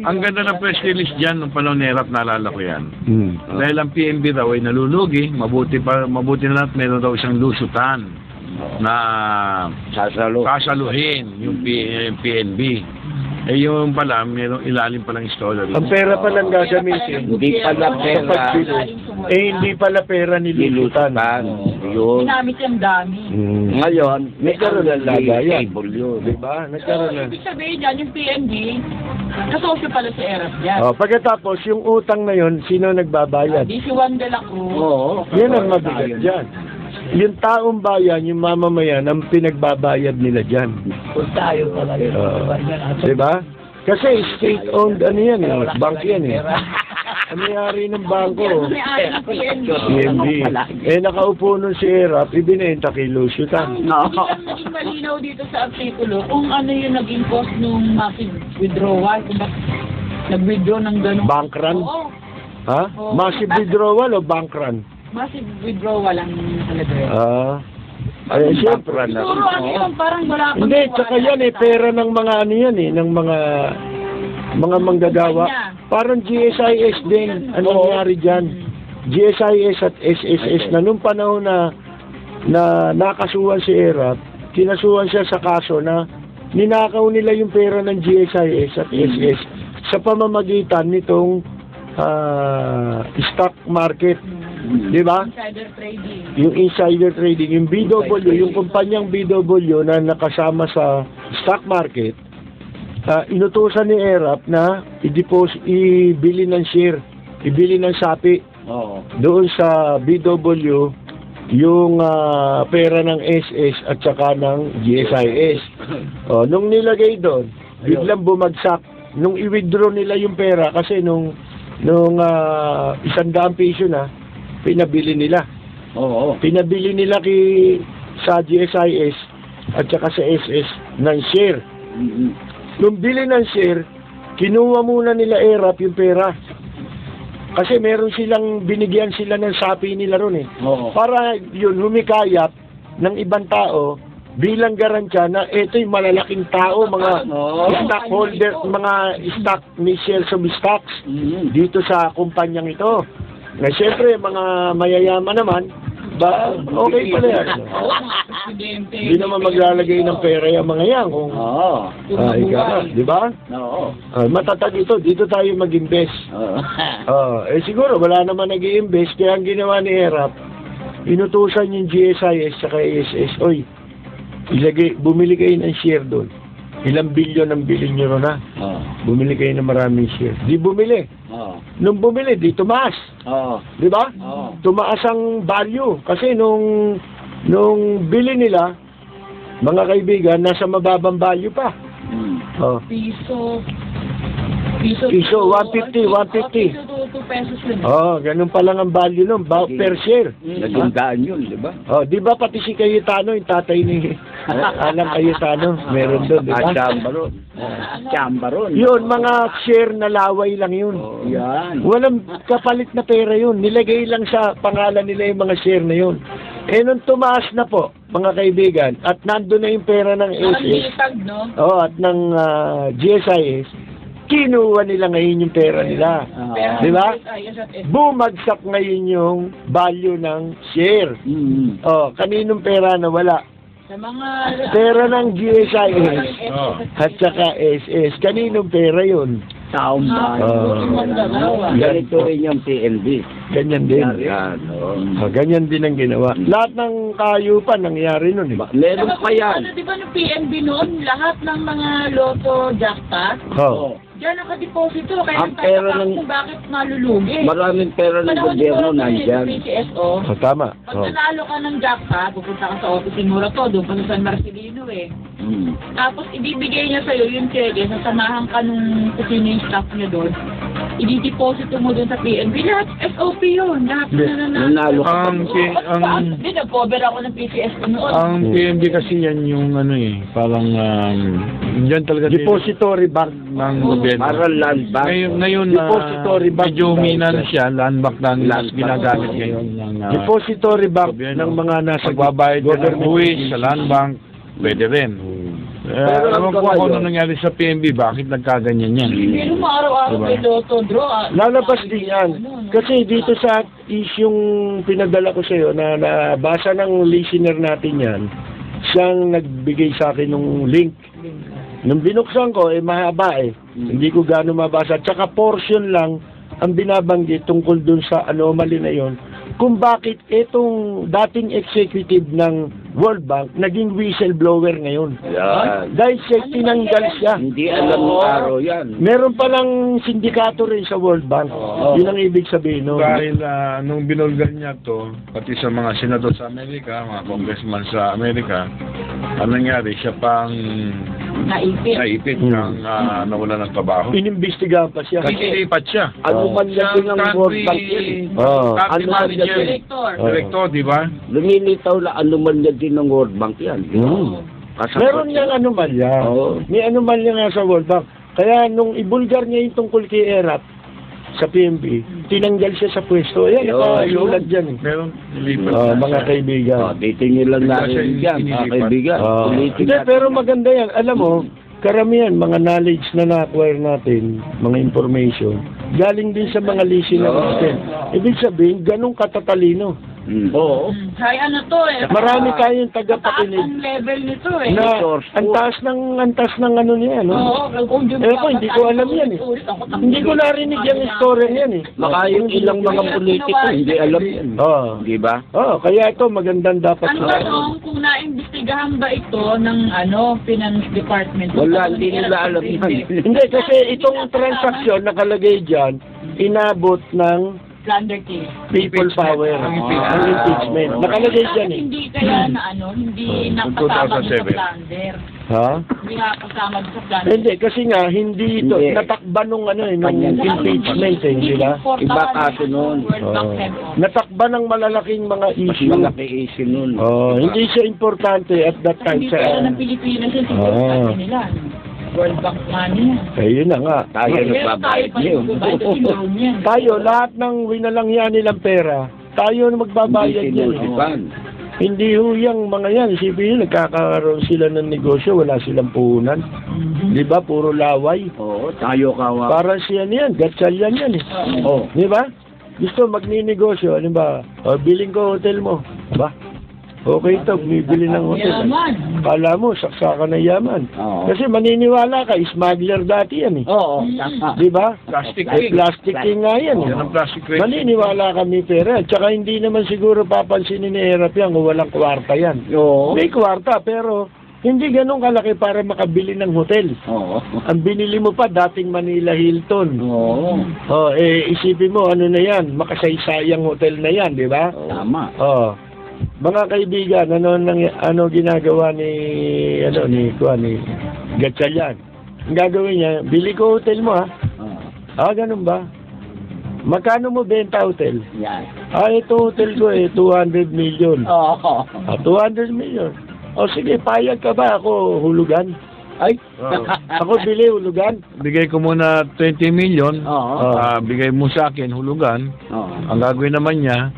G: ang ganda ng press release diyan nung panahon ni Erap, naalala ko yan. Dahil ang PNB daw ay nalulugi, mabuti na lahat, meron daw isang lusutan na kasaluhin yung PNB. Eh yung pala, mayroong ilalim palang installer.
D: Ang pera palang gagamitin.
E: Hindi pala pera.
D: Hindi pala pera nilutan.
E: Yun.
H: Ginamit yung dami.
E: Ngayon, may
D: Nagkaroon ng lagayan.
E: table yun.
D: Diba?
H: So,
D: Nagkaroon na.
H: ibig sabihin yan, yung PNB, nasosyo pala si Erap yan.
D: Pagkatapos, yung utang na yon, sino nagbabayad?
H: Di si Juan de la Cruz.
E: Oo.
D: Yan ang mabigat dyan. Yung taong bayan, yung mamamayan, ang pinagbabayad nila dyan.
F: Kung tayo pala yun.
D: Diba? Kasi state-owned, ano yan, bank yan eh. Ang nangyari ng bangko,
H: May-ari ng PNB.
D: PNB. Nakaupo nun si Erap, ibinenta kay Luciutan.
H: Hindi lang naging malinaw dito sa artikulo kung ano yung naging cost nung massive withdrawal. Kung bakit nag-withdraw ng ganun.
D: Bank run?
H: Oo.
D: Ha? Massive withdrawal o bank run?
H: Massive withdrawal ang nakalagay.
D: Siyempre.
H: Siguro ano yun, parang wala kang
D: Hindi, tsaka yan pera ng mga ano yan ng mga manggagawa. Parang GSIS din, ano nangyari dyan. GSIS at SSS na nung panahon na nakasuhan si Erap, kinasuhan siya sa kaso na ninakaw nila yung pera ng GSIS at SS sa pamamagitan nitong stock market. Di ba?
H: insider trading.
D: Yung insider trading, yung BW, yung kumpanyang BW na nakasama sa stock market, inutusan ni Erap na ibili ng share, ibili ng sapi doon sa BW yung pera ng SS at saka ng GSIS. Nung nilagay doon, biglang bumagsak. Nung i-withdraw nila yung pera kasi nung 100 piso na, pinabili nila. Pinabili nila sa GSIS at saka sa SS ng share. Nung bili ng share, kinuha muna nila Erap yung pera. Kasi meron silang, binigyan sila ng sapi nila ron Para yun, humikayat ng ibang tao bilang garantiya na ito yung malalaking tao, mga stockholder, mga stock, may shares of stocks dito sa kumpanyang ito. Na siyempre, mga mayayaman naman, okay pala yan. Hindi naman maglalagay ng pera yung mga yan. Kung, di ba? Matatag ito, dito tayo mag-invest. Siguro, wala naman nag-i-invest, kaya ang ginawa ni Erap, inutusan yung GSIS sa SS, bumili kayo ng share doon. Ilang bilyon ang bilhin nyo na. Bumili kayo ng maraming share. Di bumili. Nung bumili, di tumaas. Di ba? Tumaas ang value. Kasi nung bili nila, mga kaibigan, nasa mababang value pa.
H: Piso,
D: 150.
H: 2 pesos yun.
D: Ganun pa lang ang value nun, per share.
E: Nagandaan yun, di ba?
D: Di ba pati si Cayetano, yung tatay ni Alang Cayetano, meron doon, di ba?
E: Chambaron.
D: Yun, mga share na laway lang yun.
E: Yan.
D: Walang kapalit na pera yun. Nilagay lang sa pangalan nila yung mga share na yun. Nung tumaas na po, mga kaibigan, at nandun na yung pera ng SS, at ng GSIS, kinuha nila ngayon yung pera nila. Di ba? Bumagsak ngayon yung value ng share. Kaninong pera na wala?
H: Sa mga
D: pera ng GSIS at saka SS. Kaninong pera yun?
E: Taong ganito rin yung PNB.
D: Ganyan din. Ganyan din ang ginawa. Lahat ng kayupan nangyari nun.
E: Meron pa yan.
H: Di ba ng PNB noon, lahat ng mga loto jackpot, diyan nakadeposito. Kaya
E: ang pera
H: kung bakit malulugi.
E: Maraming pera ng gobyerno nandyan.
H: PCSO.
D: Tama.
H: Pag nanalo ka ng jackpot, pupunta ka sa office ni Murato, doon pa sa San Marcelino Tapos ibibigay niya sa'yo yung cheque, sasamahan ka nung kusina yung staff niya doon. I-deposito mo doon sa PNB. Lahat SOP yun. Lahat na
E: nanalo ka.
H: Hindi, nag-cover ako ng PCSO noon.
G: Ang PNB kasi yan yung parang yan talaga
D: depository bank
G: ng gobyerno.
E: Para land bank.
G: Ngayon
D: depository bank
G: medyo umina na siya, land bank na ginagamit ngayon ng
D: depository bank ng mga nasa
G: pagbabayad ng buwis sa land bank, pwede rin. Alam ko ano nangyari sa PNB, bakit nagkaganyan yan?
H: Pero araw-araw may loto draw.
D: Lalabas din yan. Kasi dito sa isyung pinadala ko sa iyo na nabasa ng listener natin yan, siyang nagbigay sa akin ng link. Nung binuksan ko, mahaba eh. Hindi ko gaano mabasa. Tsaka portion lang ang binabanggit tungkol dun sa anomaly na yon, kung bakit itong dating executive ng World Bank naging whistleblower ngayon.
E: Yan.
D: Dahil siya tinanggal siya.
E: Hindi alam ng araw yan.
D: Meron palang sindikato rin sa World Bank. Yun ang ibig sabihin nun.
G: Dahil nung binulgar niya to, pati sa mga senador sa Amerika, mga congressman sa Amerika, anong nangyari? Siya pang naipit ng nawala ng trabaho.
D: Inimbestigahan pa siya.
G: Kasi lipat siya.
E: Ano man yan din ang World Bank yan.
G: Country
E: Ano man yan
G: manager.
E: din.
G: Director, di ba?
E: Lumilitaw na ano man yan din ng World Bank yan.
D: Meron niyang anomalya. May anomalya nga sa World Bank. Kaya nung ibulgar niya yung tungkol kay Erap sa PNP, tinanggal siya sa pwesto. Ayan, nakasulat dyan eh.
G: Meron lipat.
D: Mga kaibigan.
E: Titingin lang natin yan, mga kaibigan.
D: Hindi, pero maganda yan. Alam mo, karamihan, mga knowledge na na-acquire natin, mga information, galing din sa mga leasing na system. Ibig sabihin, ganun katatalino.
E: Oo.
H: Hay ano to eh.
D: Marami tayong
H: Taas
D: tagapakinig
H: ang level nito eh.
D: na ang taas ng ano niya, no?
H: Oo, kung
D: Hindi ko alam yan eh. Hindi ko narinig yung story yan eh.
E: Baka yung ilang mga politiko, hindi alam yan. Di ba?
D: Kaya ito, magandang dapat
H: Ano ba nung kung naimbestigahan ba ito ng Finance Department?
E: Wala, hindi nila alam yan.
D: Hindi, kasi itong transaksyon nakalagay dyan, inabot ng
H: Plunder case.
D: people power, ang impeachment. Nakalagay dyan eh.
H: Hindi kaya na hindi napasama sa
G: 2007.
H: plunder.
D: Ha?
H: Hindi napasama sa plunder.
D: Hindi, kasi nga, hindi ito,
E: Hindi.
D: natakban nung nung impeachment eh, di ba?
E: Iba kaso nun.
D: Natakban ng malalaking mga
E: Mas
D: issue.
E: malaki issue nun.
D: Hindi siya importante at that time
H: Hindi
D: sa...
H: kaya ng Pilipinas yung siguro nila. World Bank money yan.
D: Ayun na nga.
E: Tayo nagbabayad niyo.
D: Tayo, lahat ng winalangyan nilang pera, tayo na magbabayad niyan. Hindi ho yung mga yan. Isipin nyo, nagkakaroon sila ng negosyo, wala silang puhunan. Di ba? Puro laway.
E: Oo, tayo kawa.
D: Para siya yan, gatsalyan yan eh. Di ba? Gusto magninegosyo, ano ba? Biling ko hotel mo. Ba? Okay ito, bumibili ng hotel.
H: Yaman.
D: Kala mo, saksakan ng yaman. Kasi maniniwala ka, smuggler dati yan eh.
E: Oo, tama.
D: Di ba?
G: Plastic
D: Eh,
G: ring.
D: plastic king nga yan eh.
G: Yan ang plastic ring.
D: Maniniwala kami pera. Tsaka hindi naman siguro papansinin ni Erap yan kung walang kwarta yan.
E: Oo.
D: May kwarta, pero hindi ganun kalaki para makabili ng hotel.
E: Oo.
D: Ang binili mo pa, dating Manila Hilton.
E: Oo.
D: Isipin mo, ano na yan, makasaysayang hotel na yan, di ba?
E: Tama.
D: Mga kaibigan, ano ginagawa ni Gatchalian? Ang gagawin niya, bili ko hotel mo ha. Ganun ba? Magkano mo benta hotel?
E: Yan.
D: Ito hotel ko 200 million.
E: Oo.
D: 200 million. Sige, payag ka ba ako hulugan?
E: Ay.
D: Ako bili hulugan.
G: Bigay ko muna 20 million.
E: Oo.
G: Bigay mo sa akin hulugan.
E: Oo.
G: Ang gagawin naman niya,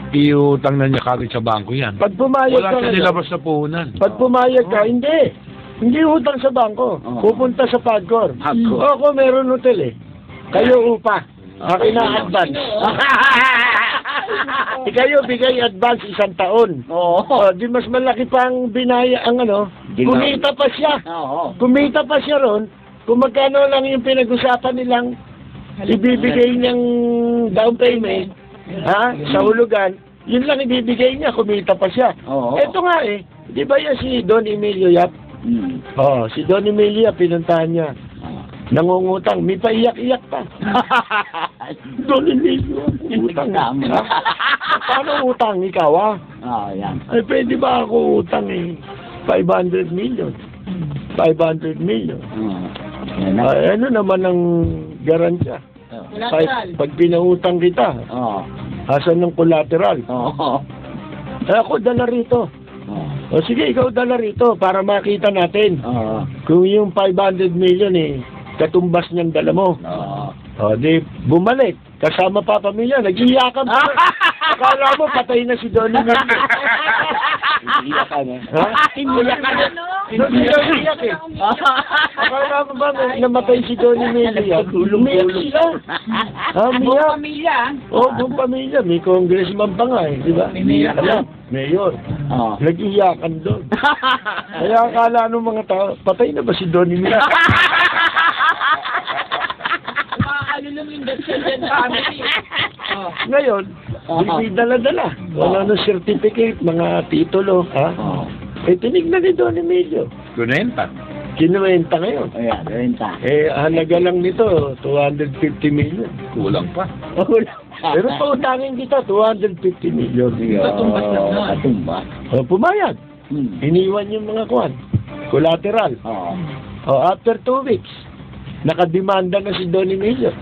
G: iutang na niya kagad sa bangko yan.
D: Pag pumayag
G: Wala
D: ka,
G: siya nilabas na puhunan.
D: pag pumayag ka, hindi utang sa bangko. Pupunta sa Pagcor. Ako meron hotel eh. Kayo upa. Akin na advance. Kayo bigay advance 1 taon.
E: Oo.
D: Di mas malaki pang binaya ang kumita pa siya.
E: Oo.
D: Kumita pa siya ron. Kung magkano lang yung pinag-usapan nilang ibibigay niyang down payment, sa hulugan, yun lang ibibigay niya, kumita pa siya.
E: Oo.
D: Eto nga eh, di ba yan si Don Emilio Yap? Si Don Emilio, pinuntahan niya. Nangungutang, may paiyak-iyak pa. Don Emilio, utang. Paano utang? Ikaw
E: Yan.
D: Ay, pwede ba ako utang 500 million? 500 million. Ano naman ang garansya? Pag pinautang kita, asan ng collateral? Ako dala rito. Sige, ikaw dala rito para makita natin. Kung yung 500 million katumbas niyang dala mo. Di bumalik. Kasama pa pamilya, nag-iyakan pa. Akala mo patay na si Donnie Miller.
E: Iyakan eh.
D: Ha?
E: Iyakan eh.
D: Hindi daw iyak eh. Akala mo ba namatay si Donnie Melia? Umiyak sila.
H: Buong
D: Umiyak.
H: pamilya.
D: Oh, buong pamilya. May congressman pa nga eh. Di ba?
H: May mayor pa.
D: Alam, mayor.
E: Oo.
D: Nag-iyakan doon. Kaya akala ng mga tao, patay na ba si Donnie Melia?
H: Makakalulong yung Dutchel dyan family. Oh.
D: Ngayon, hindi dala-dala. Wala nang certificate, mga titulo. Ha?
E: Oo.
D: Eh, tinignan ni Donnie Melia.
G: Kunenta.
D: Kinuwenta ngayon.
E: Ayan, renta.
D: Eh, halaga lang nito, 250 million.
G: Kulang pa.
D: Pero pautangin kita, 250 million.
H: Katumbas lang nun.
E: Katumbas.
D: O, pumayag.
E: Hmm.
D: Iniwan yung mga kwan. Collateral.
E: Oo.
D: O, after 2 weeks, nakademanda na si Donnie Melia.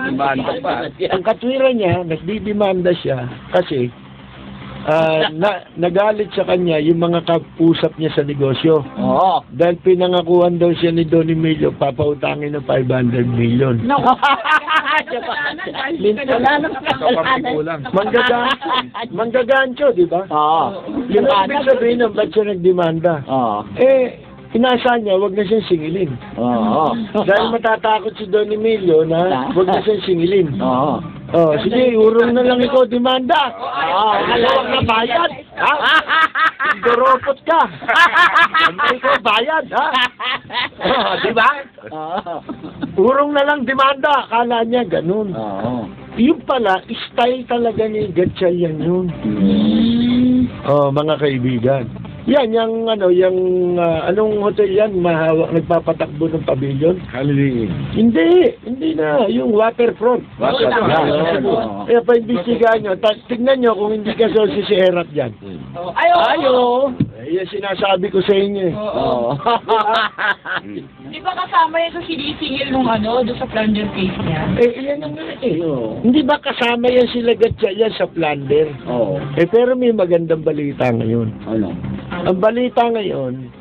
E: Demanda pa.
D: Ang katwiran niya, nagdidemanda siya kasi nagalit sa kanya yung mga kausap niya sa negosyo.
E: Oo.
D: Dahil pinangakuan daw siya ni Donnie Melia, papautangin ng 500 million.
H: Naku.
E: Wala nang
G: Kapapikulang.
D: Manggagancho, di ba?
E: Oo.
D: Yung ibig sabihin ng ba't siya nagdemanda?
E: Oo.
D: Eh, inasa niya, wag na siyang singilin.
E: Oo.
D: Dahil matatakot si Donnie Melia na wag na siyang singilin.
E: Oo.
D: Oh, sige, urong na lang ikaw demanda. Wag na bayad. Ha? Doropot ka. Hindi ikaw bayad, ha? Di ba?
E: Oo.
D: Urong na lang demanda. Akala niya ganun.
E: Oo.
D: Yung pala, style talaga ni Gatchalian yun. Oh, mga kaibigan. Yan, yung anong hotel yan, mahawak, nagpapatakbo ng pavilion?
G: Holiday Inn.
D: Hindi na, yung waterfront.
E: Waterfront.
D: Yan.
E: Oo.
D: Kaya pa-imbestigahan nyo, tignan nyo kung hindi ka sosi si Erap dyan.
H: Ayo.
D: Yan sinasabi ko sa inyo eh.
E: Oo.
H: Di ba kasama yan sa sinisingil nung doon sa plunder case niya?
D: Iyan ang nga eh.
E: Oo.
D: Hindi ba kasama yan sila Gatchalian sa plunder?
E: Oo.
D: Pero may magandang balita ngayon.
E: Ano?
D: Ang balita ngayon,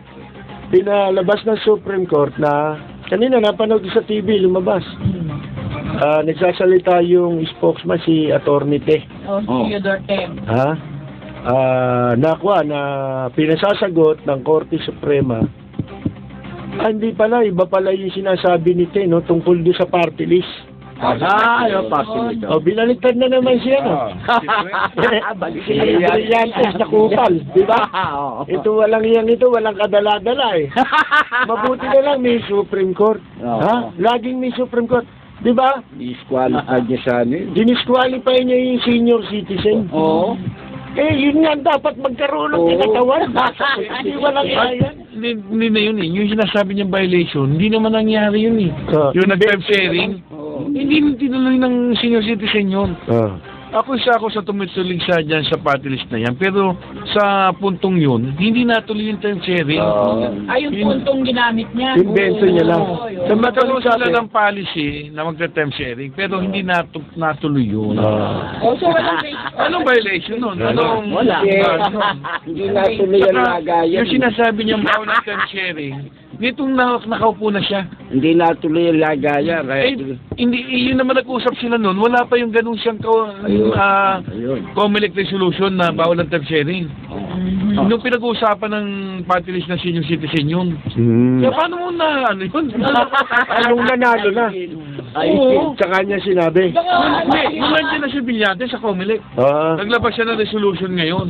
D: pinalabas ng Supreme Court na, kanina napanood ko sa TV, lumabas. Nagsasalita yung spokesman, si Atty. Te.
H: Oh, Theodore Tem.
D: Ha? Na pinasasagot ng Korte Suprema. Hindi pala, iba pala yung sinasabi ni Te, no, tungkol doon sa party list.
E: Yung party nito.
D: O, binaliktad na naman siya, no? Si Brillantes na kupal, di ba? Ito walang walang kadala-dala eh. Mabuti na lang may Supreme Court.
E: Oo.
D: Ha? Laging may Supreme Court. Di ba?
E: Disqualified niya sa ano.
D: Dinisqualify niya yung senior citizen.
E: Oo.
D: Eh, yun nga dapat magkaroon ng katawan. Hindi walang yan.
G: Hindi na yun eh. Yung sinasabi niyang violation, hindi naman nangyari yun eh. Yung nag-time sharing, hindi tinuloy ng senior citizen yun. Ako sa tumitulig dyan sa party list na yan. Pero sa puntong yun, hindi natuloy yung time sharing.
H: Ay, yung puntong ginamit niya.
D: Invento niya lang.
H: Oo, yun.
D: Sa
G: Magkaroon
D: mataling
G: sila ng policy na magta-time sharing, pero hindi natuloy yun.
H: So,
G: Anong violation nun? Anong...
E: Wala. Hindi natuloy ang lagayan.
G: Yung sinasabi niyang bawal ng time sharing, nitong nakaupo na siya.
E: Hindi natuloy ang lagayan.
G: Hindi, yun naman nag-usap sila nun, wala pa yung ganun siyang
E: Ayun.
G: COMELEC resolution na bawal ng time sharing. Nung pinag-uusapan ng party list ng senior citizen yun. Kaya paano mo na, yun?
D: Anong nanalo na?
E: Oo.
D: Sa kanya sinabi.
G: Nung nandiyan na si Brillantes sa COMELEC, naglabas siya ng resolution ngayon.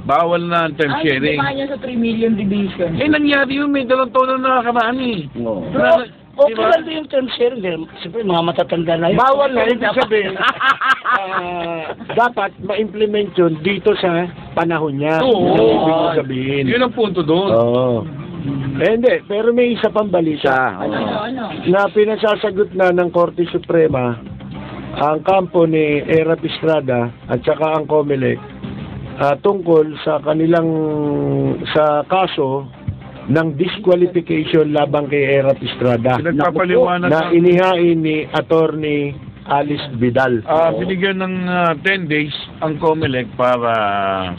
G: Bawal na ang time sharing.
H: Ay, niya sa 3 million division.
G: Nangyari yun, may 2 taon na nakakaraan eh.
F: Okay lang din yung term sharing. Siyempre, mga matatanda na yun.
D: Bawal na, ibig sabihin, dapat ma-implement yun dito sa panahon niya.
G: Oo.
D: Ibig sabihin.
G: Yun ang punto doon.
D: Oo. Hindi, pero may isa pang balita
H: Ano?
D: na pinasasagot na ng Korte Suprema ang kampo ni Erap Estrada at saka ang COMELEC tungkol sa kanilang sa kaso ng disqualification labang kay Erap Estrada
G: Pinagpapaliwanag
D: na inihain ni Attorney Alice Vidal.
G: Binigyan ng 10 days ang COMELEC para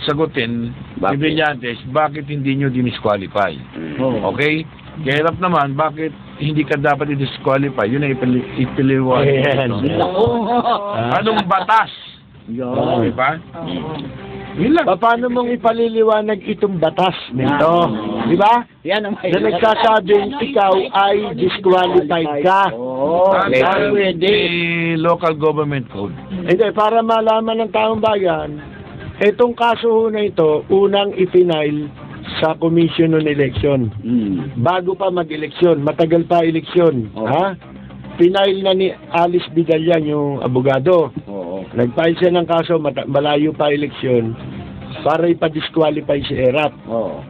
G: sagutin ni Brillantes bakit hindi nyo dinisqualify. Okay? Kaya hirap naman, bakit hindi ka dapat i-disqualify? Yun ang ipiliwanag.
D: Ayan.
G: Anong batas?
E: Yun.
G: Diba? Yun lang.
D: Paano mong ipaliliwanag itong batas nito? Di ba?
E: Yan ang
D: Na nagsasabing ikaw ay disqualified ka.
E: Oo.
G: Pwede. Local government code.
D: Hindi, para malaman ng taong bayan, itong kaso ho na ito, unang ipinail sa Commission on Election. Bago pa mag-eleksyon, matagal pa eleksyon.
E: Oo.
D: Ha? Pinail na ni Alice Bidalyan, yung abogado.
E: Oo.
D: Nag-file siya ng kaso, malayo pa eleksyon, para ipa-disqualify si ERAP.
E: Oo.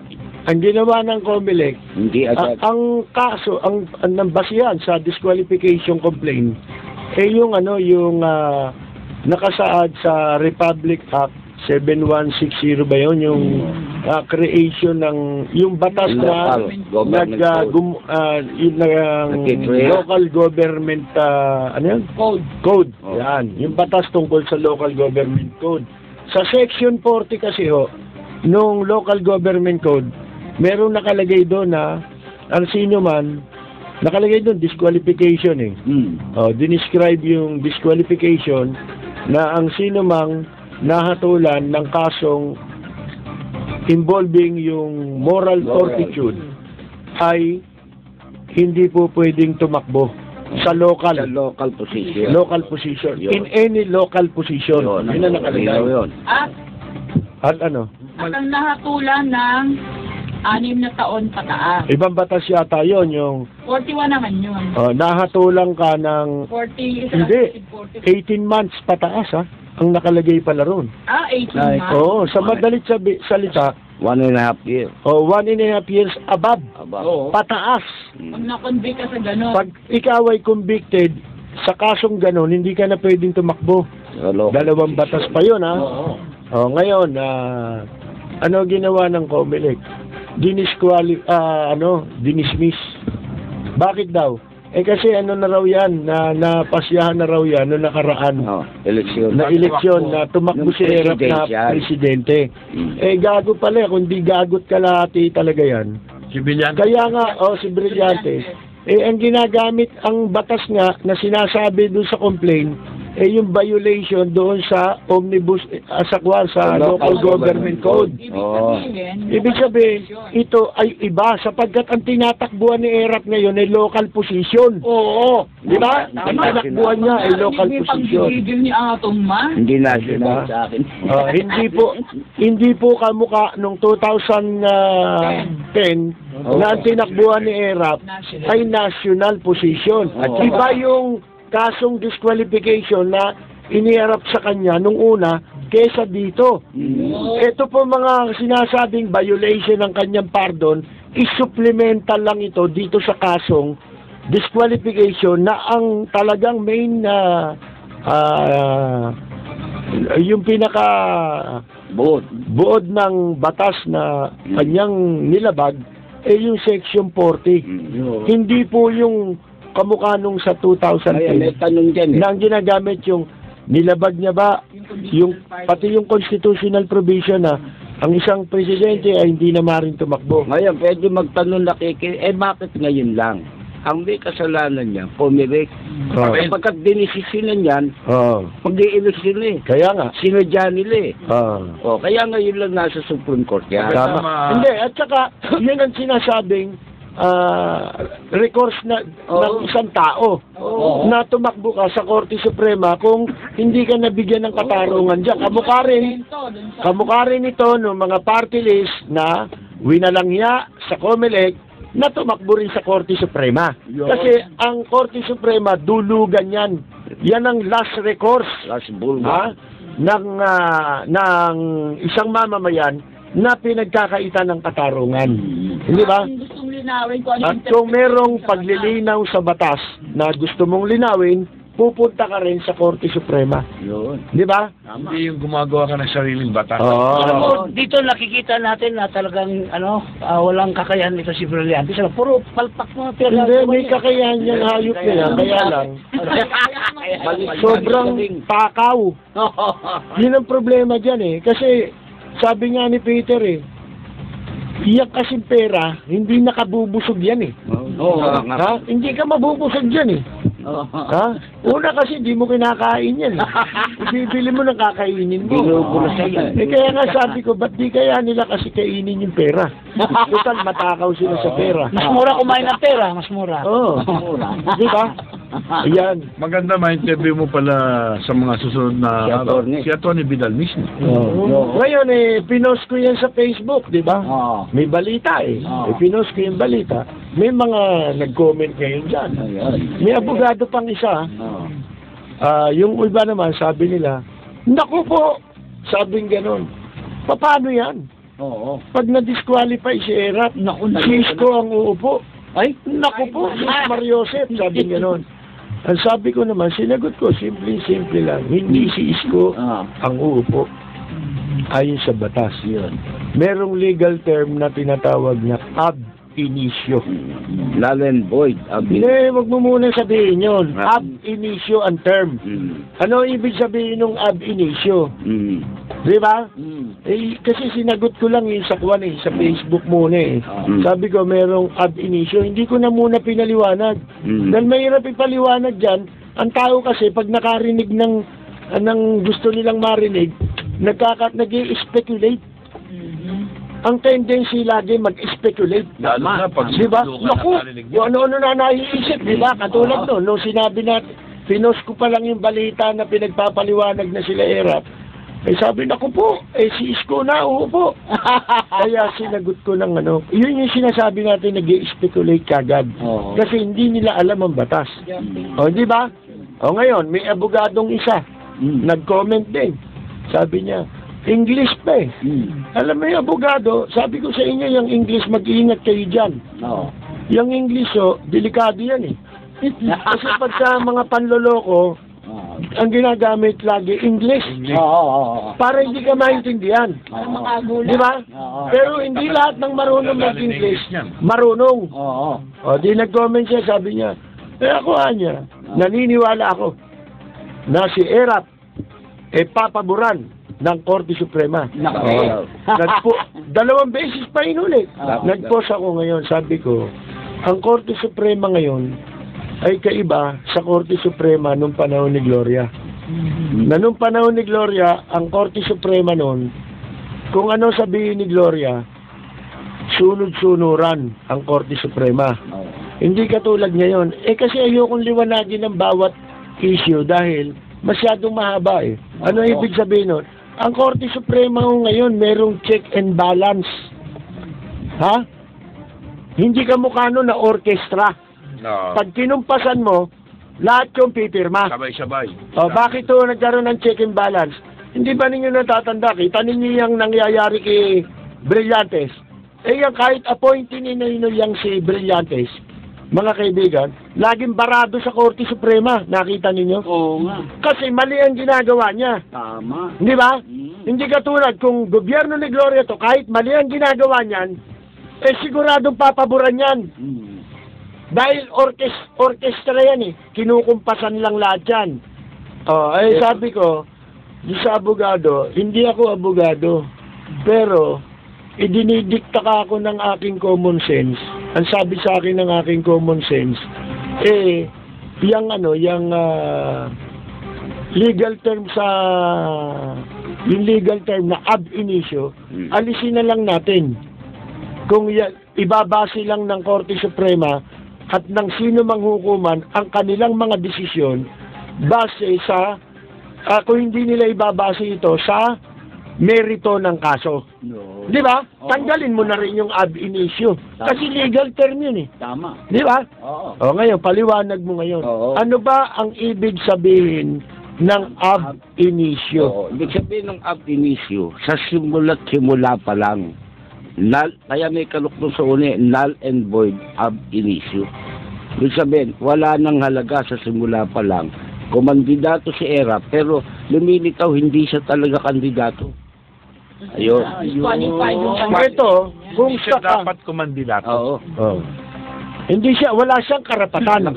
D: Ang ginawa ng COMELEC,
E: Hindi agad.
D: ang kaso, ang basihan sa disqualification complaint, yung nakasaad sa Republic Act 7160 ba yun, yung creation ng, yung batas na local government, code.
E: Oh.
D: Yan, yung batas tungkol sa local government code. Sa section 40 kasi nung local government code, meron nakalagay doon na ang sino man, nakalagay doon disqualification dinescribe yung disqualification na ang sino mang nahatulan ng kasong involving yung moral turpitude ay hindi po pwedeng tumakbo sa local
E: position.
D: local position.
E: Yun.
D: In any local position. Yun ang nakalagay.
E: Yun.
H: At
D: At ano?
H: ang nahatulan ng 6 na taon pataas.
D: Ibang batas yata yun, yung
H: 41 naman yun.
D: nahatulang ka ng
H: 40,
D: Hindi. 18
H: 40.
D: months pataas ang nakalagay pala ron.
H: 18 months.
D: Oo, sa madalit salita,
E: 1.5 years.
D: 1.5 years above,
H: Oo.
D: pataas.
H: Pag na-convict ka sa gano'n.
D: Pag ikaw ay convicted sa kasong ganon, hindi ka na pwedeng tumakbo. Dalawang batas pa yun, ha?
H: Oo.
D: Ngayon, ano ginawa ng COMELEC? Dinismiss. Bakit daw? Kasi na raw yan, napasyahan na raw yan noong nakaraan.
E: Eleksyon.
D: Na eleksyon, na tumakbo si ERAP na presidente. Gago pala, kundi gagot kalahati talaga yan.
G: Si Brillante.
D: Kaya nga, si Brillante, ang ginagamit, ang batas nga na sinasabi doon sa complaint, yung violation doon sa omnibus, sa local government code. Ibig sabihin, ito ay iba sapagkat ang tinatakbuhan ni ERAP ngayon ay local position. Oo. Di ba? Ang tinatakbuhan niya ay local position.
H: Hindi ni Atong Ma.
E: Hindi national sa akin.
D: Hindi po kamukha nung 2010 na ang tinakbuhan ni ERAP ay national position. Iba yung kasong disqualification na iniharap sa kanya nung una kesa dito. Ito po mga sinasabing violation ng kanyang pardon, is-supplemental lang ito dito sa kasong disqualification na ang talagang main yung pinaka buod ng batas na kanyang nilabag yung section 40. Hindi po yung kamukha nung sa 2010
E: may tanong dyan
D: na ang ginagamit yung nilabag niya ba pati yung constitutional provision na ang isang presidente ay hindi na maaaring tumakbo.
E: Ngayon, pwede magtanong bakit ngayon lang? Ang may kasalanan niya, pumirik. Pagkat dinisisinan yan, mag-i-eleksyon
D: Kaya nga.
E: Sinadya nila kaya ngayon lang nasa Supreme Court yan.
D: Hindi, at saka, yan ang sinasabing recourse ng isang tao na tumakbo ka sa Korte Suprema kung hindi ka nabigyan ng katarungan dyan. Kamukha rin ito ng mga party list na winalangya sa COMELEC na tumakbo rin sa Korte Suprema. Kasi ang Korte Suprema, dulugan yan. Yan ang last recourse ng isang mamamayan na pinagkakaitan ng katarungan. Hindi ba? At kung merong paglilinaw sa batas na gusto mong linawin, pupunta ka rin sa Korte Suprema. Di ba?
G: Hindi yung gumagawa ka ng sariling batas.
F: Dito nakikita natin na talagang walang kakayahan nito si Brillante. Puro palpak mo.
D: Hindi, may kakayahan niyang hayop niya. Kaya lang, sobrang takaw. Yun ang problema dyan Kasi, sabi nga ni Peter iyak kasing pera, hindi nakabubusog yan Hindi ka mabubusog dyan Ha? Una kasi, di mo kinakain yan. Ibibili mo ng kakainin mo. Kaya nga sabi ko, ba't di kaya nila kasi kainin yung pera? Total, matakaw sila sa pera.
F: Mas mura kumain ng pera, mas mura.
D: Oo. Di ba? Ayan.
G: Maganda ma-interview mo pala sa mga susunod na si Atty. Vidal mismo.
D: Ngayon pinost ko yan sa Facebook, di ba? May balita pinost ko yung balita. May mga nag-comment ngayon dyan. May abogado pang isa. Yung iba naman, sabi nila, naku po, sabing ganon. Paano yan? Pag na-disqualify si Erap, si Isko ang uupo. Ay, naku po, si Mariosep, sabing ganon. Ang sabi ko naman, sinagot ko, simple lang. Hindi si Isko ang uupo. Ayon sa batas. Merong legal term na tinatawag na ab initio.
E: Null and void.
D: Hindi, wag mo muna sabihin yun. Ab initio ang term. Ano ibig sabihin ng ab initio? Di ba? Kasi sinagot ko lang sa sa Facebook muna Sabi ko, merong ab initio. Hindi ko na muna pinaliwanag. Dahil mahirap ipaliwanag dyan. Ang tao kasi, pag nakarinig ng gusto nilang marinig, nag-i-speculate. Ang tendency lagi mag-speculate. Di ba? Naku, ano-ano na naiisip, di ba? Katulad doon, nung sinabi na, pinost ko pa lang yung balita na pinagpapaliwanag na sila Erap, sabi, naku po, si Isko na, uupo. Kaya sinagot ko ng yun yung sinasabi natin, nag-i-speculate kagad. Kasi hindi nila alam ang batas. Di ba? Ngayon, may abogadong isa, nag-comment din. Sabi niya, English pa Alam mo yung abogado, sabi ko sa inyo, yung English, mag-iingat kayo dyan. Yung English, delikado yan Kasi pagka mga panloloko, ang ginagamit lagi, English. Para hindi ka maintindihan. Di ba? Pero hindi lahat ng marunong mag-English, marunong. Di nag-comment siya, sabi niya, ako niya, naniniwala ako na si Erap, papaboran ng Korte Suprema. Dalawang beses pa inulit. Nag-post ako ngayon, sabi ko, ang Korte Suprema ngayon ay kaiba sa Korte Suprema nung panahon ni Gloria. Na nung panahon ni Gloria, ang Korte Suprema noon, kung ano sabihin ni Gloria, sunod-sunuran ang Korte Suprema. Hindi katulad ngayon. Kasi ayokong liwanagin ng bawat issue dahil masyadong mahaba Ano ibig sabihin nun? Ang Korte Suprema ngayon, merong check and balance. Ha? Hindi ka mukha na orkestra. Pag kinumpasan mo, lahat yung pipirma.
G: Sabay-sabay.
D: Bakit nagkaroon ng check and balance? Hindi ba ninyo natatanda? Kita ninyo yung nangyayari kay Brillantes. Yan kahit appointee ninyo yung si Brillantes, mga kaibigan, laging barado sa Korte Suprema. Nakita ninyo?
E: Oo nga.
D: Kasi mali ang ginagawa niya.
E: Tama.
D: Di ba? Hindi katulad kung gobyerno ni Gloria to, kahit mali ang ginagawa niyan, siguradong papaboran yan. Dahil orkestra yan Kinukumpasan lang lahat yan. Sabi ko, sa abogado, hindi ako abogado. Pero, idinidikta ka ako ng aking common sense. Ang sabi sa akin ng aking common sense, yung legal term yung legal term na ab initio, alisin na lang natin. Kung ibabase lang ng Korte Suprema at ng sino mang hukuman ang kanilang mga desisyon base sa, kung hindi nila ibabase ito sa merito ng kaso. Di ba? Tanggalin mo na rin yung ab initio. Kasi legal term yun
E: Tama.
D: Di ba? Ngayon, paliwanag mo ngayon. Ano ba ang ibig sabihin ng ab initio?
E: Ibig sabihin ng ab initio, sa simula pa lang, kaya may kaluktong sa uni, null and void ab initio. Ibig sabihin, wala nang halaga sa simula pa lang. Kumandidato si Erap, pero lumilitaw, hindi siya talaga kandidato. Ayun.
D: Ito, kung
G: siya
D: siya
G: dapat kumandidato.
D: Hindi siya, wala siyang karapatan.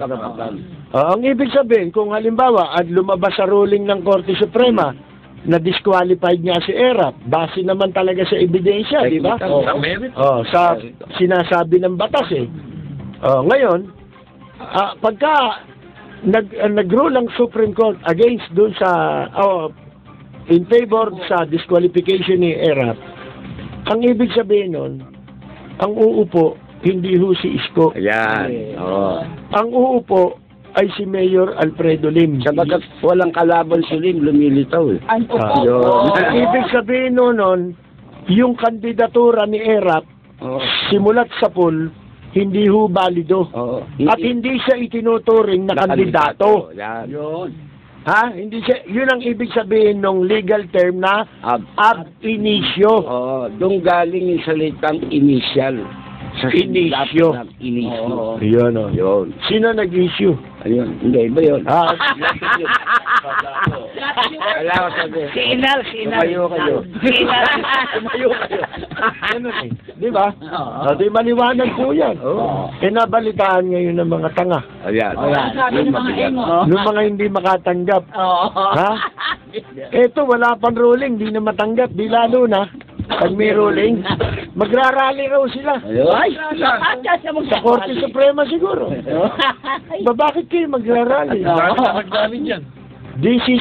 D: Ang ibig sabihin, kung halimbawa, at lumabas sa ruling ng Korte Suprema, na disqualified niya si Erap, base naman talaga sa ebidensya, di ba? Sa sinasabi ng batas Ngayon, pagka nag-rule ang Supreme Court against dun sa in favor sa disqualification ni Erap. Ang ibig sabihin nun, ang uupo hindi ho si Isko.
E: Ayan. Oo.
D: Ang uupo ay si Mayor Alfredo Lim.
E: Sabagat walang kalaban si Lim, lumilitaw eh.
H: Ang
D: Yun. Ang ibig sabihin nun, yung kandidatura ni Erap, simulat sa poll, hindi ho balido. At hindi siya itinuturing na kandidato.
E: Yan.
F: Yun.
D: Ha? Hindi siya, yun ang ibig sabihin ng legal term na ab initio.
E: Doon galing yung salitang initial. Sa
D: Inisyo.
E: Inisyo.
D: Yun o.
E: Yun.
D: Sino nag-issue?
E: Ayun. Hindi, iba yun.
H: Wala
E: ko sabi.
F: Si Inal.
E: Tumayo kayo.
F: Si Inal.
D: Tumayo kayo. Ano eh? Di ba? Di maliwanag po yan. Nabalitaan ngayon ng mga tanga.
E: Ayan.
H: Sabi ng mga engo.
D: Yung mga hindi makatanggap.
H: Oo.
D: Ha? Eto, wala pang ruling. Di na matanggap. Di lalo na. Pag may ruling, magrarally raw sila.
F: Ay,
D: Sa Korte Suprema siguro. Bakit kayo magrarally? This is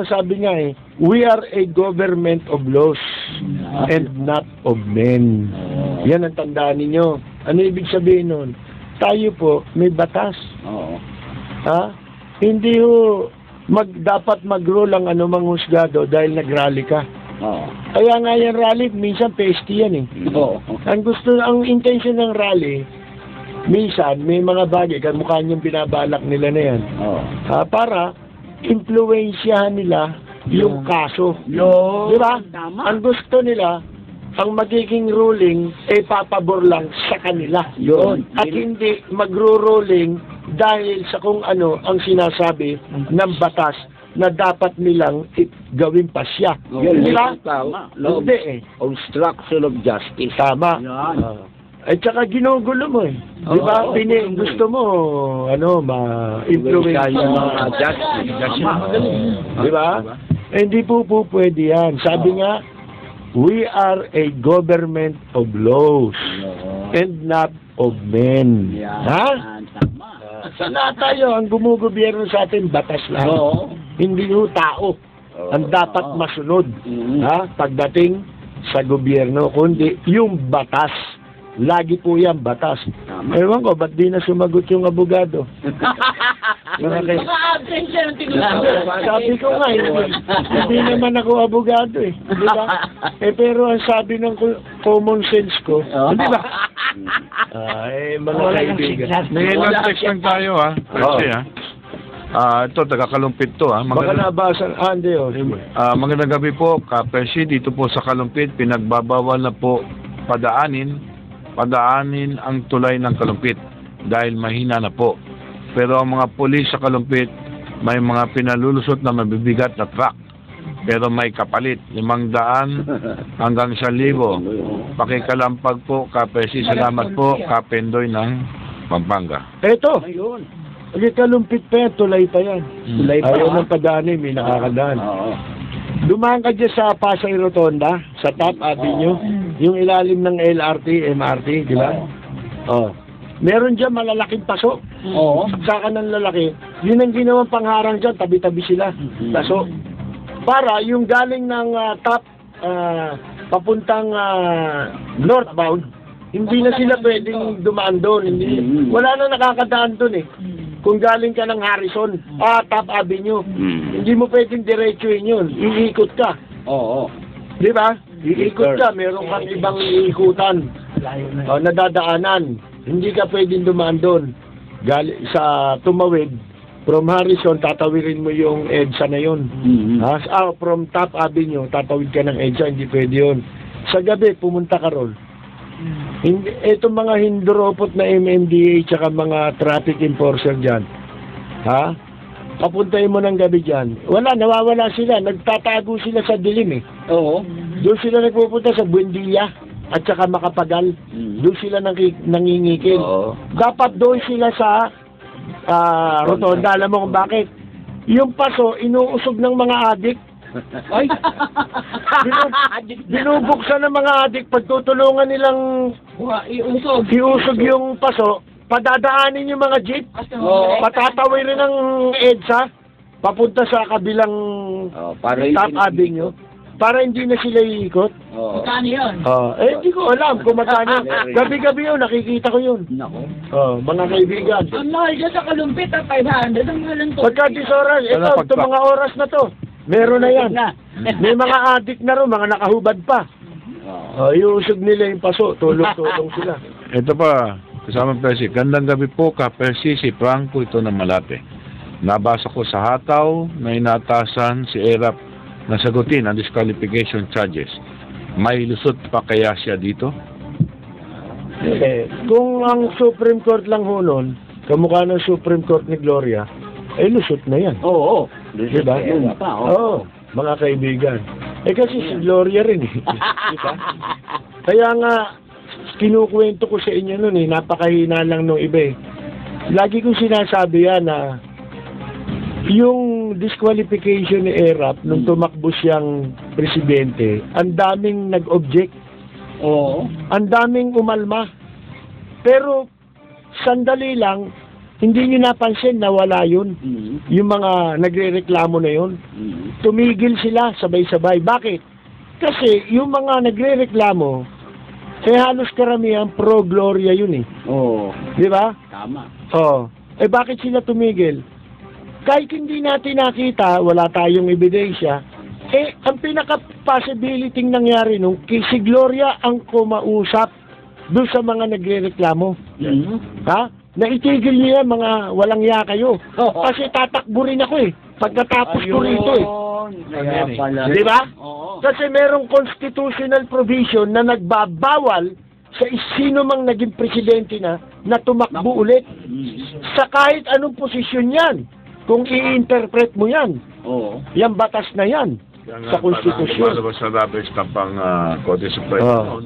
D: sabi nga we are a government of laws and not of men. Yan ang tandaan ninyo. Ano ibig sabihin nun? Tayo po, may batas. Ha? Hindi ho dapat mag-rule ang anumang husgado dahil nag-rally ka. Kaya nga yung rally, minsan peste yan eh. Ang intention ng rally, minsan may mga bagay, kamukha niyong binabalak nila na yan. Para influensyahan nila yung kaso. Di ba? Ang gusto nila, ang magiging ruling ay papabor lang sa kanila. At hindi magro-ruling dahil sa kung ano ang sinasabi ng batas na dapat nilang gawin pasya. Di ba? Hindi eh.
E: Obstruction of justice.
D: Tama. At saka ginugulo mo eh. Di ba? Gusto mo, ma-influence yung justice. Di ba? Hindi po pwede yan. Sabi nga, we are a government of laws and not of men. Ha? Sana tayo, ang gumugobyerno sa atin, batas lang. Hindi ho tao ang dapat masunod pagdating sa gobyerno, kundi yung batas. Lagi po yan, batas. Ewan ko, ba't di na sumagot yung abogado?
H: Naka-absent siya ng tinulago.
D: Sabi ko nga, hindi naman ako abogado eh. Di ba? Pero ang sabi ng common sense ko, di ba? Mga kaibigan.
G: May text lang tayo Kasi ito, taga-Kalumpit to
D: Baka nabasa, hindi
G: magandang gabi po, Kapersi, dito po sa Kalumpit, pinagbabawal na po padaanin ang tulay ng Kalumpit dahil mahina na po. Pero ang mga pulis sa Kalumpit, may mga pinalulusot na mabibigat na truck. Pero may kapalit, 500 hanggang 1,000. Pakikalampag po, Kapersi. Salamat po, Kapendoy ng Pampanga.
D: Eto, Kalumpit pa yan, tulay pa yan. Ayaw ng padaanin, may nakakadaan. Dumaan ka dyan sa Pasay Rotonda, sa Top Avenue, yung ilalim ng LRT, MRT, di ba? Meron dyan malalaking paso. Sa kanang lalaki, yun ang ginawang pangharang dyan, tabi-tabi sila. Paso. Para yung galing ng Top, papuntang northbound, hindi na sila pwedeng dumaan doon. Wala na nakakadaan doon eh. Kung galing ka ng Harrison, Top Avenue, hindi mo pwedeng diretsuhin yun. Iikot ka. Di ba? Iikot ka, meron kang ibang iikutan. Nadadaanan. Hindi ka pwedeng dumaan doon. Sa tumawid, from Harrison, tatawirin mo yung EDSA na yun. From Top Avenue, tatawid ka ng EDSA, hindi pwede yun. Sa gabi, pumunta ka ron. Itong mga hindropot na MMDA tsaka mga traffic enforcer dyan, papuntahin mo ng gabi dyan, nawawala sila, nagtatago sila sa dilim eh. Doon sila nagpupunta sa Buendia at saka Makapagal. Doon sila nangingikil. Dapat doon sila sa Rotonda. Alam mo kung bakit? Yung paso, inuusog ng mga adik. Binubuksan ng mga adik, pagtutulungan nilang iusog yung paso, padadaanin yung mga jeep,
H: Oo.
D: patatawirin ng EDSA, papunta sa kabilang
E: para
D: Top Avenue, para hindi na sila iikot.
H: Magkano yun?
D: Hindi ko alam kung magkano. Gabi-gabi yun, nakikita ko yun.
E: Nako.
D: Mga kaibigan.
H: Ang mahal dyan sa Kalumpit, 500 ang mahal ng
D: Pagka 10 oras, ito mga oras na to, meron na yan. May mga adik na rin, mga nakahubad pa. Iusog nila yung paso, tulong-tulong sila.
G: Ito pa, kasama Percy. Gandang gabi po ka, Percy, si Franco ito ng Malate. Nabasa ko sa hataw na inatasan si Erap na sagutin ang disqualification charges. May lusot pa kaya siya dito?
D: Kung ang Supreme Court lang ho nun, kamukha ng Supreme Court ni Gloria, lusot na yan.
E: Oo.
D: Diba? Oo, mga kaibigan. Kasi si Gloria rin. Diba? Kaya nga, kinukwento ko sa inyo nun napakahina lang nung iba Lagi kong sinasabi yan na yung disqualification ni Erap nung tumakbo siyang presidente, ang daming nag-object.
E: Oo.
D: Ang daming umalma. Pero sandali lang, hindi niyo napansin na wala yun. Yung mga nagrereklamo na yun. Tumigil sila sabay-sabay. Bakit? Kasi yung mga nagrereklamo, halos karamihan pro-Gloria yun
E: Oo.
D: Di ba?
E: Tama.
D: Bakit sila tumigil? Kahit hindi natin nakita, wala tayong ebidensya, ang pinaka-possibility nangyari nung si Gloria ang kumausap doon sa mga nagrereklamo. Naitigil niya mga walang ya kayo. Kasi tatakbo rin ako pagkatapos ko rito
E: Kaya pala.
D: Di ba?
E: Oo.
D: Kasi merong constitutional provision na nagbabawal sa sino mang naging presidente na tumakbo ulit. Sa kahit anong posisyon yan. Kung i-interpret mo yan, yung batas na yan sa konstitusyon.
G: Lumalabas sa rubber stamp ang Korte Suprema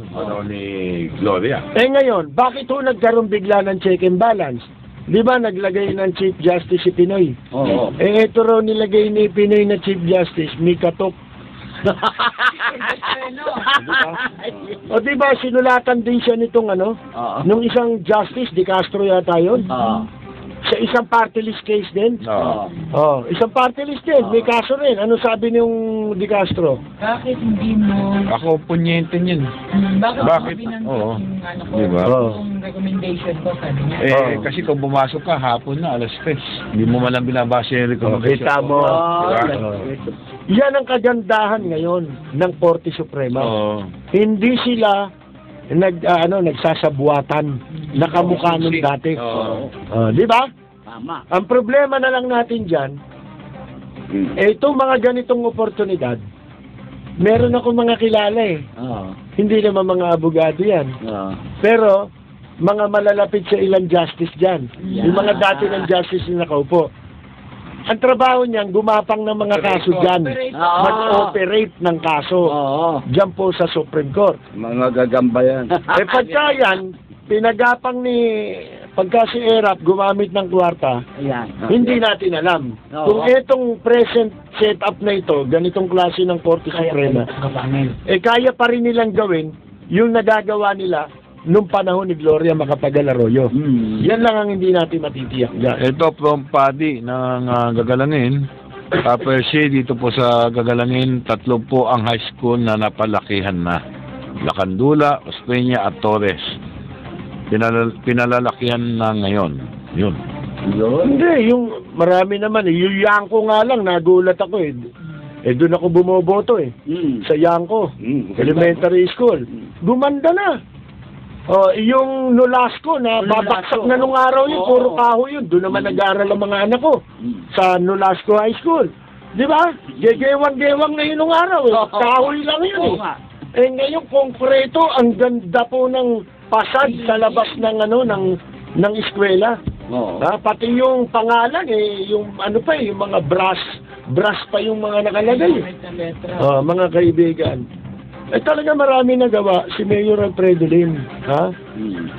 G: ni Gloria.
D: Ngayon, bakit nagkaroon bigla ng check and balance? Di ba naglagay ng Chief Justice si Pinoy? Ito raw nilagay ni Pinoy na Chief Justice, may katok. Di ba sinulatan din siya nitong nung isang Justice, Di Castro yata yun? Sa isang party list case din? Isang party list din. May kaso rin. Ano sabi niyong Di Castro?
H: Bakit hindi mo...
G: Ako, punyente niyan.
H: Bakit? Yung
G: Diba?
H: yung recommendation ko, sabi niya.
G: Kasi kung pumasok ka, hapon na, alas 3. Hindi mo man lang binabasa yung recommendation.
D: Kita mo. Yan ang kagandahan ngayon ng Korte Suprema. Hindi sila nagsasabuatan na kamukha nung dati. Di ba?
E: Tama.
D: Ang problema na lang natin dyan, itong mga ganitong oportunidad, meron ako mga kilala Hindi naman mga abogado yan. Pero, mga malalapit sa ilang justice dyan. Yung mga dati ng justice na nakaupo. Ang trabaho niyan, gumapang ng mga kaso dyan. Mag-operate ng kaso. Dyan po sa Supreme Court.
E: Mga gagamba yan.
D: Pagka yan, pinagapang pagka si Erap gumamit ng kwarta, hindi natin alam. Kung itong present setup na ito, ganitong klase ng Korte Suprema, kaya pa rin nilang gawin yung nagagawa nila nung panahon ni Gloria Macapagal Arroyo. Yan lang ang hindi natin matitiyak dyan.
G: Ito from Paddy ng Gagalangin. Percy, dito po sa Gagalangin, 3 po ang high school na napalakihan na. Lacandula, Ospeña at Torres. Pinalalakihan na ngayon. Yun.
D: Hindi, yung marami naman yung Yangko nga lang, nagulat ako doon ako bumoboto sa Yangko, elementary school. Gumanda na. Yung Nolasco na babaksak na nung araw yun, puro kahoy yun. Doon naman nag-aaral ang mga anak ko sa Nolasco High School. Di ba? Gegewang-gewang na yun nung araw. Kahoy lang yun. Ngayon, konkreto, ang ganda po ng pasad sa labas ng ng eskwela. Pati yung pangalan yung yung mga brass pa yung mga nakalagay. Mga kaibigan. talaga marami nagawa si Mayor Alfredo Lim. Ha?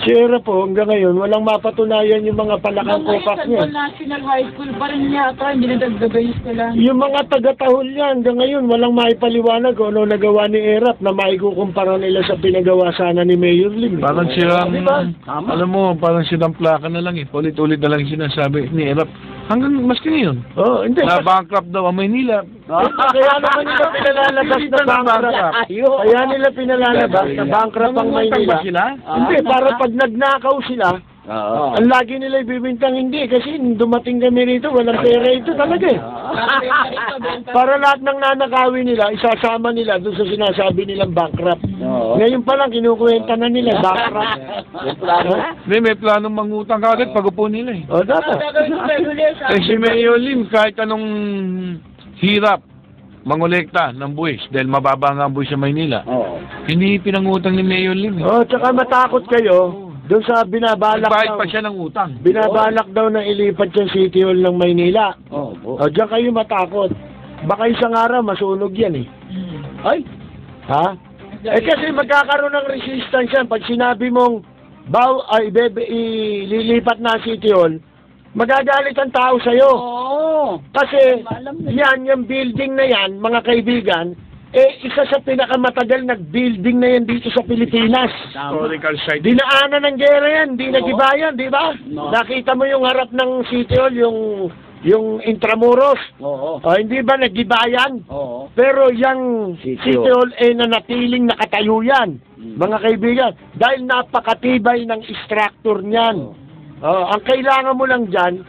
D: Si Era po, hanggang ngayon, walang mapatunayan yung mga palakang kopak niya.
H: National High School pa rin yata, hindi na nagbabayos ka lang.
D: Yung mga taga-tahol niya, hanggang ngayon, walang maipaliwanag kung ano nagawa ni Erap na maikukumpara nila sa pinagawa sana ni Mayor Lim.
G: Parang silang,
D: Diba?
G: alam mo, parang silang plaka na lang eh. Ulit-ulit na lang sinasabi ni Erap. Hanggang maski ngayon.
D: Oh, hindi.
G: Na-bankrupt daw ang Maynila.
D: Kaya naman nila pinalalabas na bankrupt. Kaya nila pinalalabas na bankrupt ang Maynila.
G: Ba sila?
D: Hindi, para pag nagnakaw sila, ang lagi nila ibibintang hindi kasi dumating kami rito, walang pera ito talaga eh. Para lahat ng nanakawin nila, isasama nila doon sa sinasabi nilang bankrupt. Ngayon pa lang, kinukuwenta na nila, bankrupt.
G: May planong mangutang kagad pag upo nila eh.
D: O, dapat.
G: Eh si Mayor Lim, kahit anong hirap mangolekta ng buwis dahil mababa nga ang buwis sa Maynila. Hindi pinangutang ni Mayor Lim.
D: O, tsaka matakot kayo, doon sa binabalak
G: Nagbayad
D: daw.
G: pa siya ng utang.
D: Binabalak daw na ilipat yung City Hall ng Maynila. O, diyan kayo matakot. Baka isang araw, masunog yan eh.
F: Ay,
D: Ha? Eh kasi magkakaroon ng resistance yan. Pag sinabi mong, ililipat na City Hall, magagalit ang tao sa'yo.
F: oo.
D: Kasi, yan, yung building na yan, mga kaibigan, isa sa pinakamatagal na building na yan dito sa Pilipinas.
G: Historical site.
D: Dinaanan ng gera yan, di nagibayan, di ba? Nakita mo yung harap ng City Hall, yung Intramuros.
F: Oo.
D: Hindi ba nagibayan?
F: Oo.
D: Pero yung City Hall nanatiling nakatayo yan, mga kaibigan. Dahil napakatibay ng structure niyan. Ang kailangan mo lang dyan,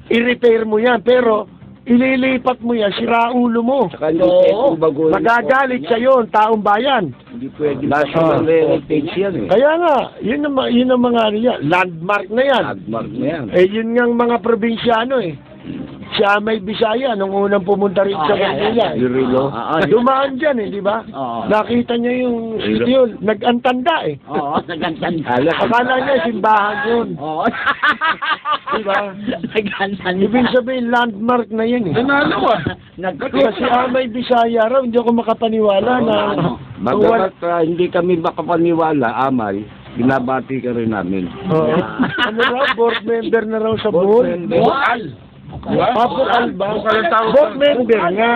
D: i-repair mo yan. Pero, ililipat mo yan, sira ulo mo.
E: Saka hindi pwede baguhin.
D: Magagalit sa'yo ang taong bayan.
E: Hindi pwede. National heritage yan eh.
D: Kaya nga, yun ang mga ano yan, landmark na yan.
E: Landmark na yan.
D: Yun nga ang mga probinsyano eh. Siya may Bisaya nung unang pumunta rin sa Manila.
E: Irilo.
D: Dumaan dyan eh, di ba? Nakita niya yung City Hall, nag-antanda eh.
F: Oo, nagantanda.
D: Akala niya simbahan yun.
F: Oo.
D: Di ba?
F: Nagantanda.
D: Ibig sabihin, landmark na yan eh.
G: Nanalo ah.
D: Kasi Amay Bisaya raw, hindi ako makapaniwala na...
E: Bagamat hindi kami makapaniwala, Amay, binabati ka rin namin.
D: Ano raw, board member na raw sa board?
G: Bukal.
D: Bukal ba?
G: Bukal ang tawag.
D: Board member nga.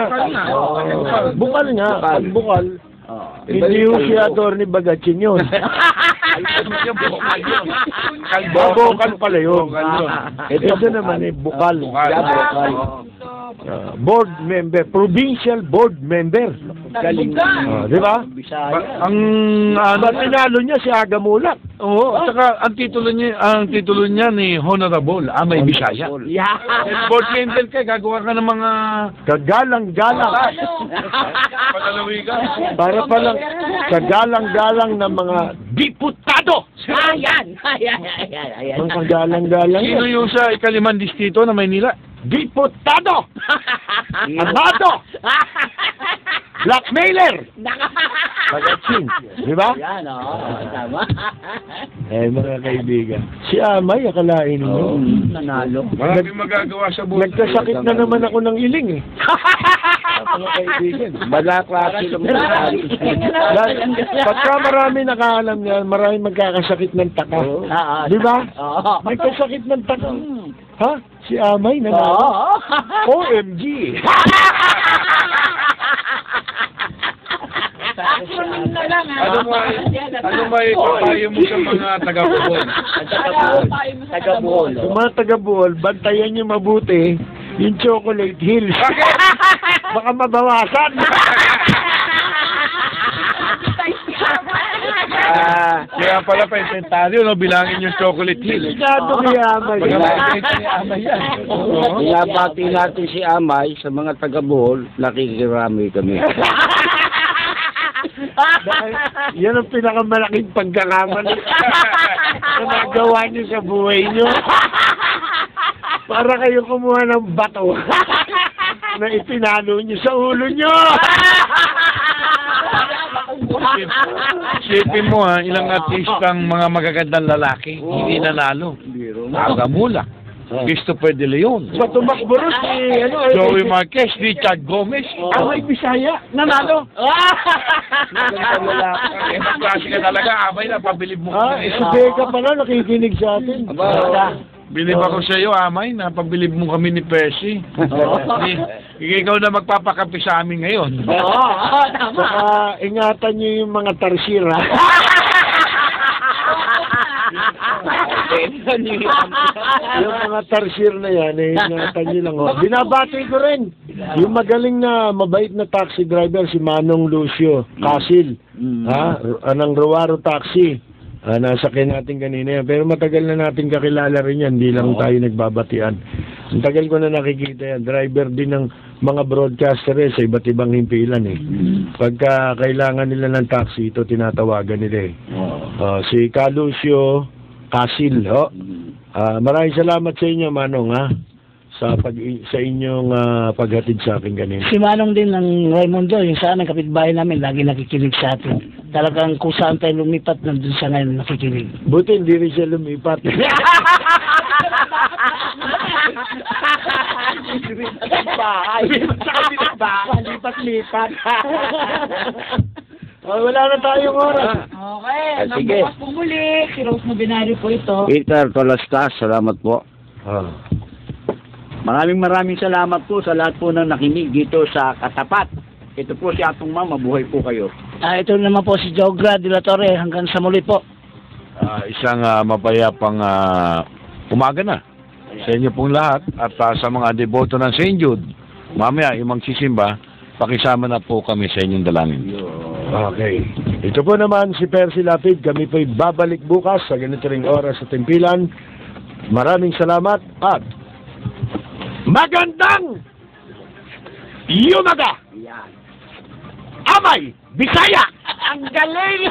D: Bukal nga. Pag bukal. Hindi yung si Atty. Bagatin yun. Bukal pala yun. Ito naman bukal. Board member, provincial board member.
E: Galing.
D: Di ba?
G: Ang
D: Tinalo niya si Aga Mulak.
G: Oo, at saka ang titulo niya ni Honorable Amay Bisaya. Board member ka, gagawa ka ng mga
D: Kagalang-galang.
G: patalawigan.
D: Para palang kagalang-galang ng mga diputado.
F: Ayan.
D: Ang kagalang-galang
G: Sino
D: yan.
G: yung sa ikalimang distrito na Maynila?
D: Diputado! Amado! Blackmailer! Pagatsing. Di ba?
F: Yan, oo. Tama.
D: Mga kaibigan. Si Amay, akalain mo.
F: Nanalo.
G: Maraming magagawa sa buhay.
D: Nagkasakit na naman ako ng iling eh. Mga kaibigan.
E: Bala klase lang
D: Pagka marami nakaalam niyan, marami magkakasakit ng taka. Di ba?
F: Oo.
D: Nagkasakit ng taka. Ha? Si Amay na
F: Oo.
D: OMG!
H: Acronym na lang ha.
G: Ano may papayo mo sa mga taga-Bohol?
F: Taga-Bohol.
D: Sa mga taga-Bohol, bantayan niyo mabuti yung Chocolate Hills. Baka mabawasan.
G: Kaya pala pa inventaryo, no? Bilangin yung Chocolate Hill.
D: Sigado kay Amay.
E: Binabati natin si Amay sa mga taga-Bohol, nakikirami kami.
D: Yan ang pinakamalaking pagkakamali na nagawa niyo sa buhay niyo. Para kayo kumuha ng bato na ipinalo niyo sa ulo niyo.
G: Sipin mo ha, ilang artistang mga magagandang lalaki, hindi nanalo. Aga Mulak, Christopher De Leon,
D: Sa tumakbo rin si,
G: Joey Marquez, Richard Gomez.
D: Amay Bisaya, nanalo.
G: Klase ka talaga, amay na, pabilib mo.
D: Si Becca pala nakikinig sa atin.
G: Bilib ako sa iyo, amay, napabilib mo kami ni Percy. Ikaw na magpapakapi sa amin ngayon.
H: Tama.
D: Saka ingatan niyo yung mga tarsira. Yung mga tarsir na yan, ingatan niyo lang. Binabati ko rin. Yung magaling na, mabait na taxi driver, si Manong Lucio Casil. Ng Ruaro Taxi. Nasakyan natin kanina yan. Pero matagal na natin kakilala rin yan. Hindi lang tayo nagbabatian. Ang tagal ko na nakikita yan. Driver din ng mga broadcaster sa iba't ibang himpilan Pagka kailangan nila ng taxi, ito tinatawagan nila si Lucio Casil. Maraming salamat sa inyo, Manong, sa inyong paghatid sa akin kanina.
F: Si Manong din ng Raimundo, yung saan ang kapitbahay namin, lagi nakikinig sa atin. Talagang kung saan tayo lumipat, nandun siya ngayon nakikinig.
D: Buti hindi rin siya lumipat. Lipat-lipat. Wala na tayong oras.
H: Okay,
E: Sige.
H: bukas po muli. Si Rose Novenario po ito.
E: Peter Tolastas, salamat po.
I: Maraming salamat po sa lahat po ng nakinig dito sa Katapat. Ito po si Atong Ma'am, mabuhay po kayo.
F: Ito naman po si Jogra de la Torre. Hanggang sa muli po.
G: Isang mapayapang umaga na sa inyo pong lahat at sa mga deboto ng St. Jude. Mamaya, yung magsisimba, pakisama na po kami sa inyong dalangin.
D: Okay. Ito po naman si Percy Lapid. Kami po'y babalik bukas sa ganito ring oras sa Timpilan. Maraming salamat at magandang yumaga! Amay Bisaya!
F: Ang galing!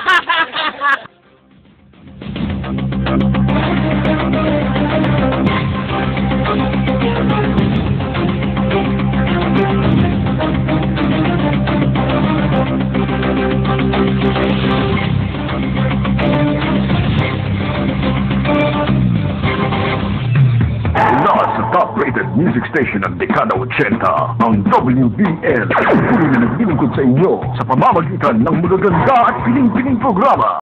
A: Mula sa top-rated music station ng Dekada 80, ang WBL. Tuloy na naglilingkod sa inyo sa pamamagitan ng magaganda at piling-piling programa.